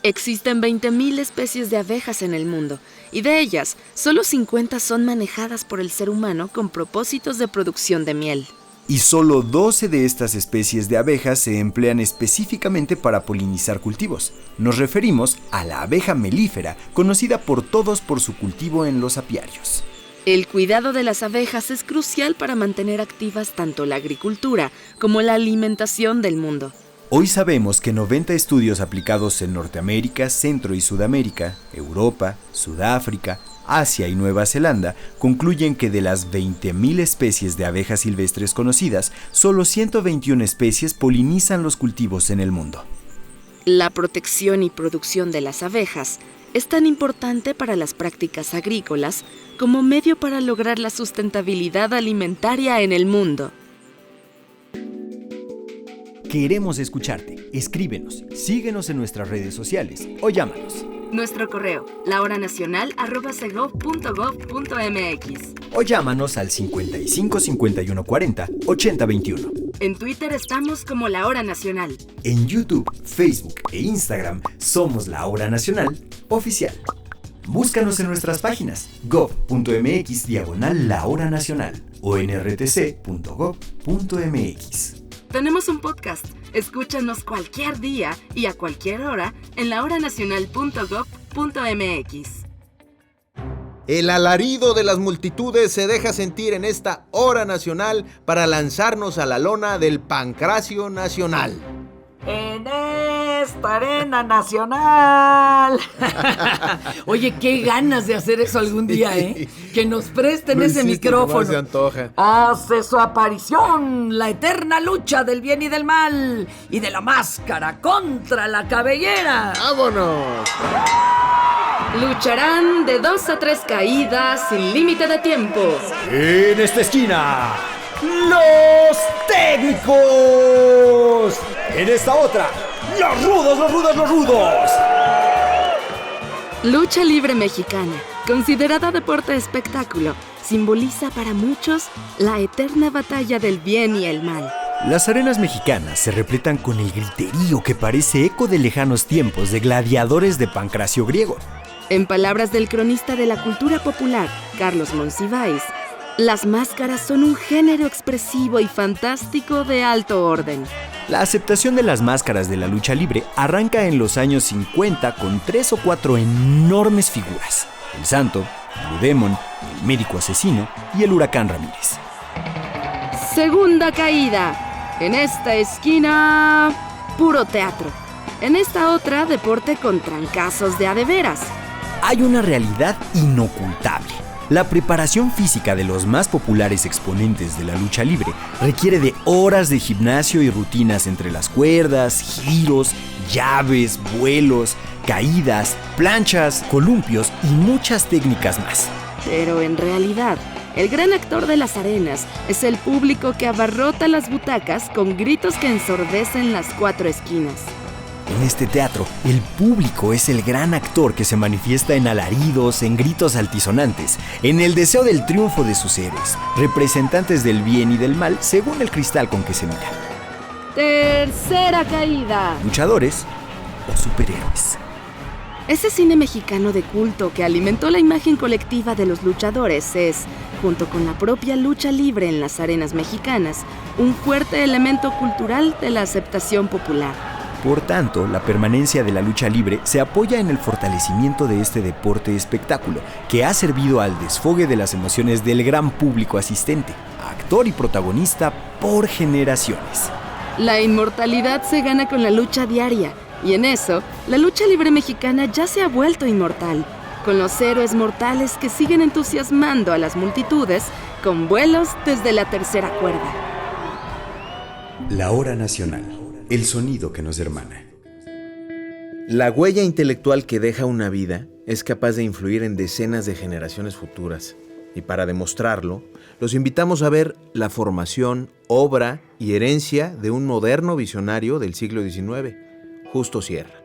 Existen 20.000 especies de abejas en el mundo, y de ellas, solo 50 son manejadas por el ser humano con propósitos de producción de miel. Y solo 12 de estas especies de abejas se emplean específicamente para polinizar cultivos. Nos referimos a la abeja melífera, conocida por todos por su cultivo en los apiarios. El cuidado de las abejas es crucial para mantener activas tanto la agricultura como la alimentación del mundo. Hoy sabemos que 90 estudios aplicados en Norteamérica, Centro y Sudamérica, Europa, Sudáfrica, Asia y Nueva Zelanda concluyen que de las 20.000 especies de abejas silvestres conocidas, solo 121 especies polinizan los cultivos en el mundo. La protección y producción de las abejas es tan importante para las prácticas agrícolas como medio para lograr la sustentabilidad alimentaria en el mundo. Queremos escucharte. Escríbenos, síguenos en nuestras redes sociales o llámanos. Nuestro correo, lahoranacional@segov.gov.mx. O llámanos al 55 51 40 80 21. En Twitter estamos como La Hora Nacional. En YouTube, Facebook e Instagram somos La Hora Nacional Oficial. Búscanos en nuestras páginas gov.mx/La Hora Nacional o en rtc.gov.mx. Tenemos un podcast. Escúchanos cualquier día y a cualquier hora en lahoranacional.gov.mx. El alarido de las multitudes se deja sentir en esta hora nacional para lanzarnos a la lona del Pancracio Nacional. En esta arena nacional. Oye, qué ganas de hacer eso algún día, ¿eh? Que nos presten ese micrófono. Se antoja. Hace su aparición la eterna lucha del bien y del mal y de la máscara contra la cabellera. ¡Vámonos! Lucharán de 2 a 3 caídas sin límite de tiempo. En esta esquina, los técnicos. En esta otra, los rudos. Lucha libre mexicana, considerada deporte espectáculo, simboliza para muchos la eterna batalla del bien y el mal. Las arenas mexicanas se repletan con el griterío que parece eco de lejanos tiempos de gladiadores de Pancracio griego. En palabras del cronista de la cultura popular, Carlos Monsiváis, las máscaras son un género expresivo y fantástico de alto orden. La aceptación de las máscaras de la lucha libre arranca en los años 50 con 3 o 4 enormes figuras: el Santo, Blue Demon, el Médico Asesino y el Huracán Ramírez. Segunda caída. En esta esquina, puro teatro. En esta otra, deporte con trancazos de a de veras. Hay una realidad inocultable. La preparación física de los más populares exponentes de la lucha libre requiere de horas de gimnasio y rutinas entre las cuerdas, giros, llaves, vuelos, caídas, planchas, columpios y muchas técnicas más. Pero en realidad, el gran actor de las arenas es el público que abarrota las butacas con gritos que ensordecen las 4 esquinas. En este teatro, el público es el gran actor que se manifiesta en alaridos, en gritos altisonantes, en el deseo del triunfo de sus héroes, representantes del bien y del mal según el cristal con que se mira. Tercera caída. Luchadores o superhéroes. Ese cine mexicano de culto que alimentó la imagen colectiva de los luchadores es, junto con la propia lucha libre en las arenas mexicanas, un fuerte elemento cultural de la aceptación popular. Por tanto, la permanencia de la lucha libre se apoya en el fortalecimiento de este deporte espectáculo, que ha servido al desfogue de las emociones del gran público asistente, actor y protagonista por generaciones. La inmortalidad se gana con la lucha diaria, y en eso, la lucha libre mexicana ya se ha vuelto inmortal, con los héroes mortales que siguen entusiasmando a las multitudes con vuelos desde la tercera cuerda. La hora nacional. El sonido que nos hermana. La huella intelectual que deja una vida es capaz de influir en decenas de generaciones futuras. Y para demostrarlo, los invitamos a ver la formación, obra y herencia de un moderno visionario del siglo XIX, Justo Sierra.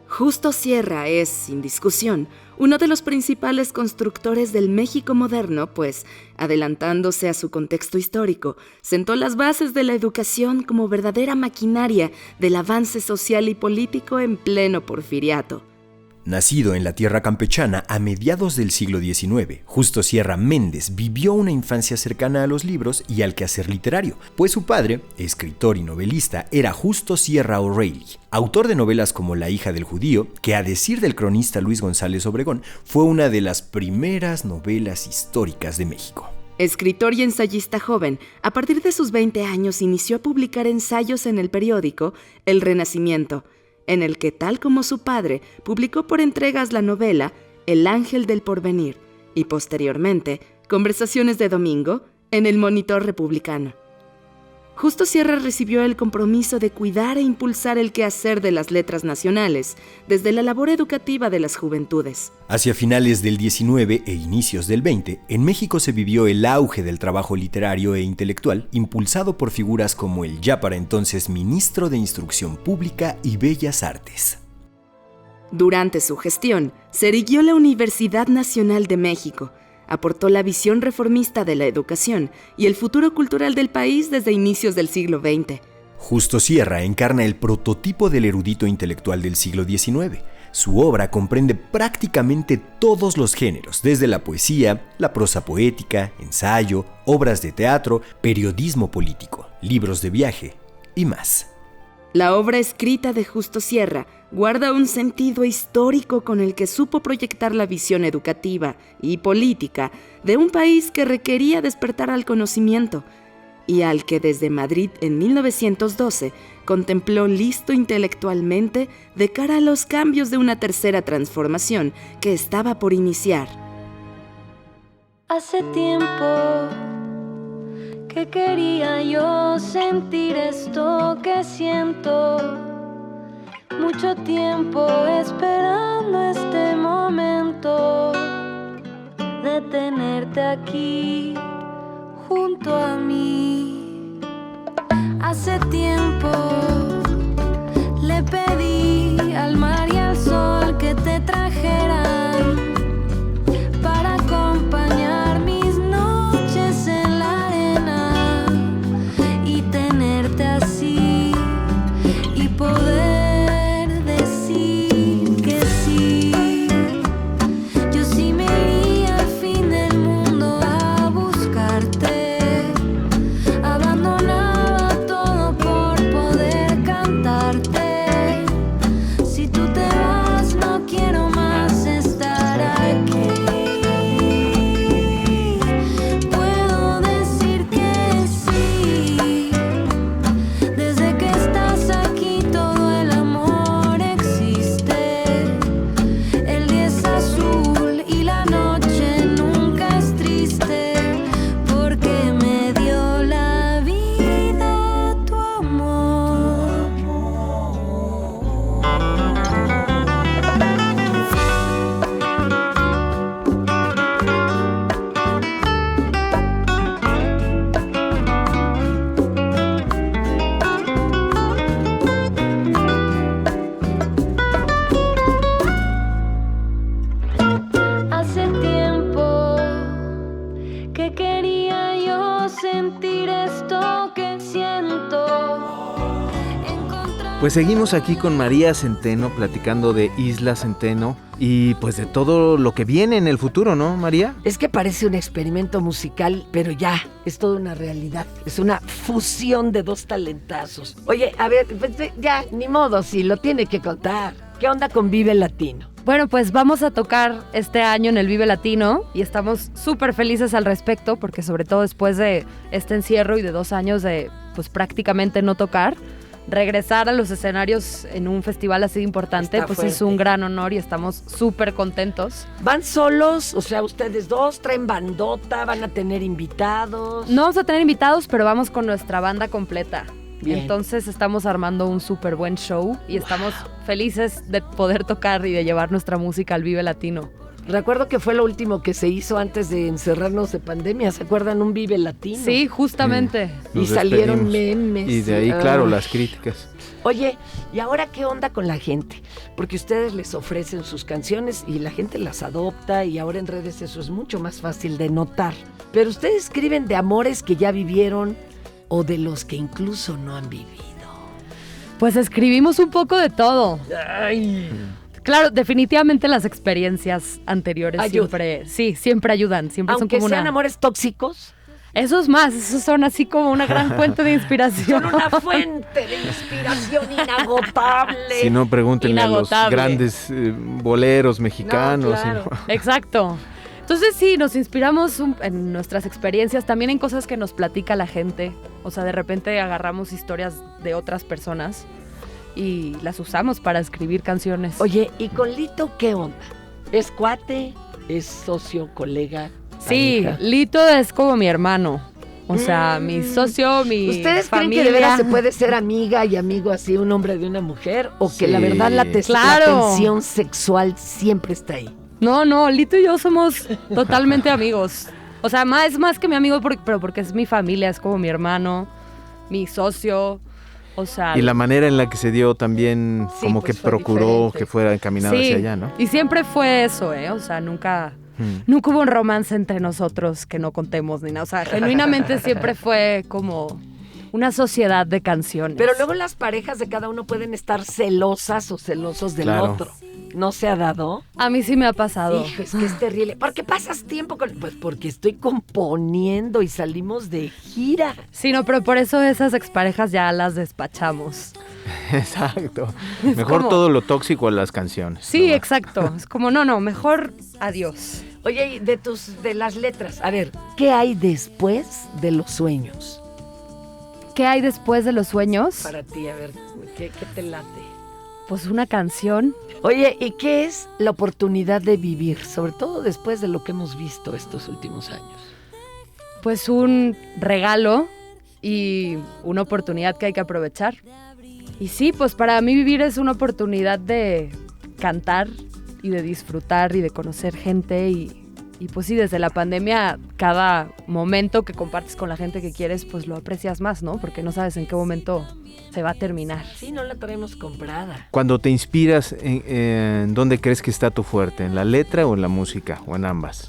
Justo Sierra es, sin discusión, uno de los principales constructores del México moderno, pues, adelantándose a su contexto histórico, sentó las bases de la educación como verdadera maquinaria del avance social y político en pleno porfiriato. Nacido en la tierra campechana a mediados del siglo XIX, Justo Sierra Méndez vivió una infancia cercana a los libros y al quehacer literario, pues su padre, escritor y novelista, era Justo Sierra O'Reilly, autor de novelas como La hija del judío, que a decir del cronista Luis González Obregón, fue una de las primeras novelas históricas de México. Escritor y ensayista joven, a partir de sus 20 años inició a publicar ensayos en el periódico El Renacimiento, en el que, tal como su padre, publicó por entregas la novela El ángel del porvenir y, posteriormente, Conversaciones de domingo en el Monitor Republicano. Justo Sierra recibió el compromiso de cuidar e impulsar el quehacer de las letras nacionales desde la labor educativa de las juventudes. Hacia finales del XIX e inicios del XX, en México se vivió el auge del trabajo literario e intelectual, impulsado por figuras como el ya para entonces ministro de Instrucción Pública y Bellas Artes. Durante su gestión, se erigió la Universidad Nacional de México, aportó la visión reformista de la educación y el futuro cultural del país desde inicios del siglo XX. Justo Sierra encarna el prototipo del erudito intelectual del siglo XIX. Su obra comprende prácticamente todos los géneros, desde la poesía, la prosa poética, ensayo, obras de teatro, periodismo político, libros de viaje y más. La obra escrita de Justo Sierra guarda un sentido histórico con el que supo proyectar la visión educativa y política de un país que requería despertar al conocimiento y al que desde Madrid en 1912 contempló listo intelectualmente de cara a los cambios de una tercera transformación que estaba por iniciar. Hace tiempo que quería yo sentir esto que siento. Mucho tiempo esperando este momento de tenerte aquí junto a mí. Hace tiempo le pedí al mar y al sol que te trajeran para acompañar mis noches en la arena y tenerte así y poder decir que sí. Yo sí me iría al fin del mundo a buscarte, abandonaba todo por poder cantarte. Si tú te vas no quiero más estar aquí. Puedo decir que sí. Desde que estás aquí todo el amor existe. El día es azul y la noche nunca es triste, porque me dio la vida tu amor. Hace tiempo que quería yo sentir esto que siento. Pues seguimos aquí con María Centeno platicando de Isla Centeno y pues de todo lo que viene en el futuro, ¿no, María? Es que parece un experimento musical, pero ya, es toda una realidad. Es una fusión de dos talentazos. Oye, a ver, pues, ya, ni modo, si lo tiene que contar. ¿Qué onda con Vive Latino? Bueno, pues vamos a tocar este año en el Vive Latino y estamos súper felices al respecto porque sobre todo después de este encierro y de 2 años de pues prácticamente no tocar, regresar a los escenarios en un festival así importante, Está pues fuerte. es un gran honor y estamos súper contentos. ¿Van solos? O sea, ustedes dos, traen bandota, van a tener invitados. No vamos a tener invitados, pero vamos con nuestra banda completa. Bien. Entonces estamos armando un súper buen show y estamos felices de poder tocar y de llevar nuestra música al Vive Latino. Recuerdo que fue lo último que se hizo antes de encerrarnos de pandemia. ¿Se acuerdan? Un Vive Latino. Sí, justamente. Y Nos salieron despedimos. memes. Y de ahí, Ay. claro, las críticas. Oye, ¿y ahora qué onda con la gente? Porque ustedes les ofrecen sus canciones y la gente las adopta y ahora en redes eso es mucho más fácil de notar. Pero ustedes escriben de amores que ya vivieron o de los que incluso no han vivido. Pues escribimos un poco de todo. Claro, definitivamente las experiencias anteriores Ayudan. siempre ayudan. Siempre Aunque son como sean amores tóxicos, Esos más, esos son así como una gran fuente de inspiración. son una fuente de inspiración inagotable. Si no, pregúntenle a los Inagotable. grandes boleros mexicanos. No, claro. Exacto. Entonces sí, nos inspiramos en nuestras experiencias, también en cosas que nos platica la gente. O sea, de repente agarramos historias de otras personas y las usamos para escribir canciones. Oye, ¿y con Lito qué onda? ¿Es cuate? ¿Es socio, colega? Sí, pareja? Lito es como mi hermano. O sea, mi socio, mi ¿Ustedes familia. creen que de veras se puede ser amiga y amigo así, un hombre de una mujer? ¿O que la Sí. verdad la Claro. tensión sexual siempre está ahí? No, Lito y yo somos totalmente amigos. O sea, es más que mi amigo, pero porque es mi familia, es como mi hermano, mi socio. O sea, Y la manera en la que se dio también, Sí, como pues que fue procuró diferente. que fuera encaminado sí, hacia allá, ¿no? Y siempre fue eso, ¿eh? O sea, nunca hubo un romance entre nosotros que no contemos ni nada. O sea, genuinamente siempre fue como una sociedad de canciones. Pero luego las parejas de cada uno pueden estar celosas o celosos del Claro. otro. ¿No se ha dado? A mí sí me ha pasado. Hijo, es que es terrible. ¿Por qué pasas tiempo con...? Pues porque estoy componiendo y salimos de gira. Sí, no, pero por eso esas exparejas ya las despachamos. Exacto. Mejor como- todo lo tóxico a las canciones. Sí, ¿no? exacto. Es como, no, mejor adiós. Oye, y de las letras, a ver, ¿qué hay después de los sueños? ¿Qué hay después de los sueños? Para ti, a ver, ¿qué te late? Pues una canción. Oye, ¿y qué es la oportunidad de vivir? Sobre todo después de lo que hemos visto estos últimos años. Pues un regalo y una oportunidad que hay que aprovechar. Y sí, pues para mí vivir es una oportunidad de cantar y de disfrutar y de conocer gente y pues sí, desde la pandemia cada momento que compartes con la gente que quieres pues lo aprecias más, ¿no? Porque no sabes en qué momento se va a terminar. Sí, no la traemos comprada. Cuando te inspiras, ¿en dónde crees que está tu fuerte? ¿En la letra o en la música? ¿O en ambas?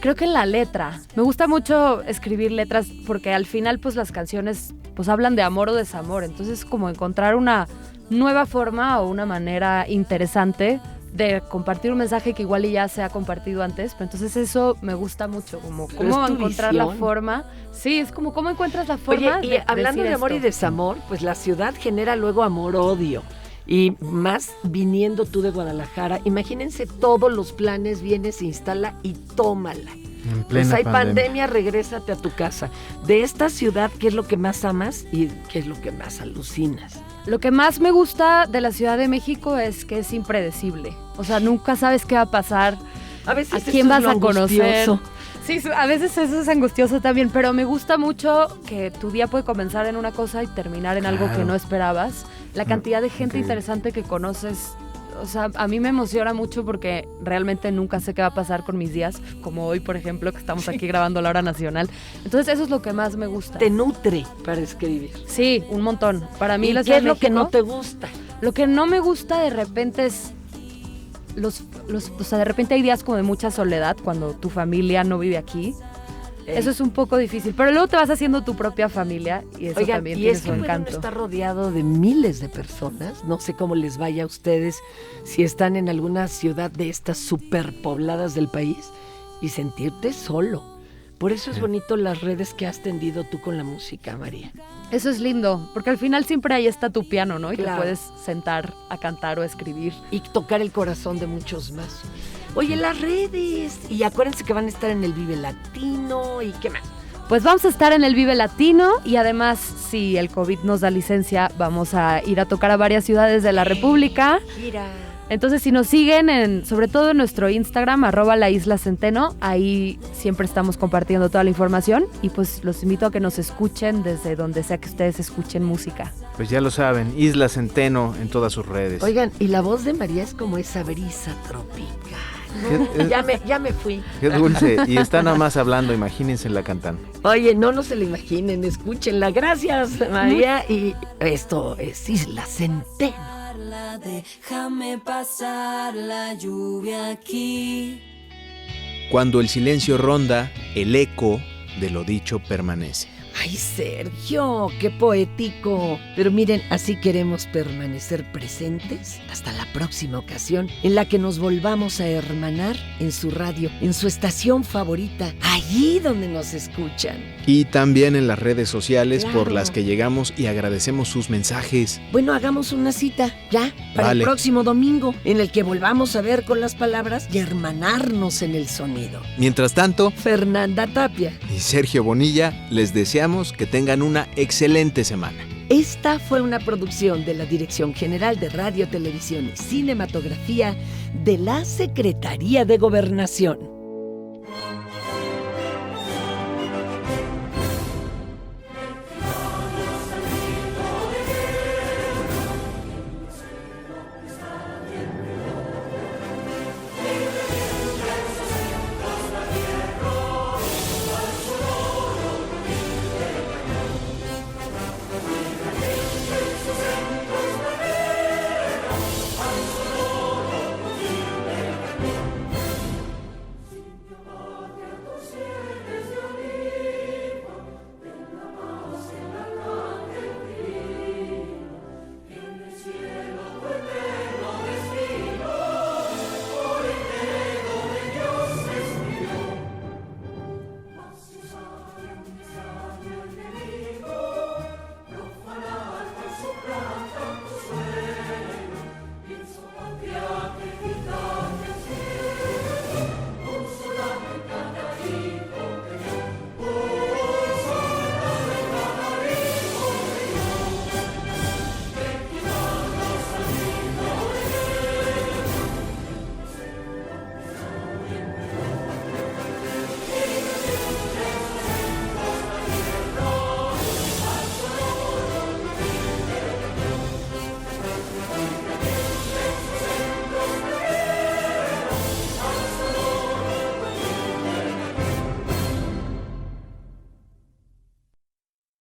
Creo que en la letra. Me gusta mucho escribir letras porque al final pues las canciones pues hablan de amor o desamor. Entonces como encontrar una nueva forma o una manera interesante de compartir un mensaje que igual y ya se ha compartido antes. Pero entonces eso me gusta mucho, como Pero cómo es tu encontrar la visión. forma. Sí, es como cómo encuentras la forma. Oye, y hablando de amor y desamor, pues la ciudad genera luego amor-odio. Y más viniendo tú de Guadalajara, imagínense todos los planes, vienes, se instala y tómala. En Pues hay pandemia, regrésate a tu casa. De esta ciudad, ¿qué es lo que más amas y qué es lo que más alucinas? Lo que más me gusta de la Ciudad de México es que es impredecible. O sea, nunca sabes qué va a pasar, A veces a eso quién es vas lo a conocer. angustioso. Sí, a veces eso es angustioso también, pero me gusta mucho que tu día puede comenzar en una cosa y terminar en algo que Claro. no esperabas. La cantidad de gente increíble. interesante que conoces, o sea, a mí me emociona mucho porque realmente nunca sé qué va a pasar con mis días, como hoy, por ejemplo, que estamos aquí grabando la hora nacional. Entonces eso es lo que más me gusta. Te nutre para escribir. Sí, un montón. Para mí ¿Y la qué Ciudad es de lo que no México- te gusta? Lo que no me gusta de repente es o sea, de repente hay días como de mucha soledad cuando tu familia no vive aquí. Eso es un poco difícil, pero luego te vas haciendo tu propia familia y eso Oigan, también y tiene es su que bueno, encanto. está rodeado de miles de personas. No sé cómo les vaya a ustedes si están en alguna ciudad de estas superpobladas del país y sentirte solo. Por eso es bonito las redes que has tendido tú con la música, María. Eso es lindo, porque al final siempre ahí está tu piano, ¿no? Y Claro. te puedes sentar a cantar o a escribir. Y tocar el corazón de muchos más. Oye, las redes. Y acuérdense que van a estar en el Vive Latino y qué más. Pues vamos a estar en el Vive Latino y además, si el COVID nos da licencia, vamos a ir a tocar a varias ciudades de la República. Gira. Entonces, si nos siguen, sobre todo en nuestro Instagram, @laIslaCenteno, ahí siempre estamos compartiendo toda la información y pues los invito a que nos escuchen desde donde sea que ustedes escuchen música. Pues ya lo saben, Isla Centeno en todas sus redes. Oigan, y la voz de María es como esa brisa tropical. Ya me fui. Qué dulce. Y está nada más hablando, imagínensela cantando. Oye, no se la imaginen, escúchenla. Gracias, María. Y esto es Isla Centeno. Déjame pasar la lluvia aquí. Cuando el silencio ronda, el eco de lo dicho permanece. Ay, Sergio, qué poético. Pero miren, así queremos permanecer presentes hasta la próxima ocasión en la que nos volvamos a hermanar en su radio, en su estación favorita, allí donde nos escuchan. Y también en las redes sociales por Claro. las que llegamos y agradecemos sus mensajes. Bueno, hagamos una cita ya para Vale. el próximo domingo en el que volvamos a ver con las palabras y hermanarnos en el sonido. Mientras tanto, Fernanda Tapia. y Sergio Bonilla les deseamos que tengan una excelente semana. Esta fue una producción de la Dirección General de Radio, Televisión y Cinematografía de la Secretaría de Gobernación.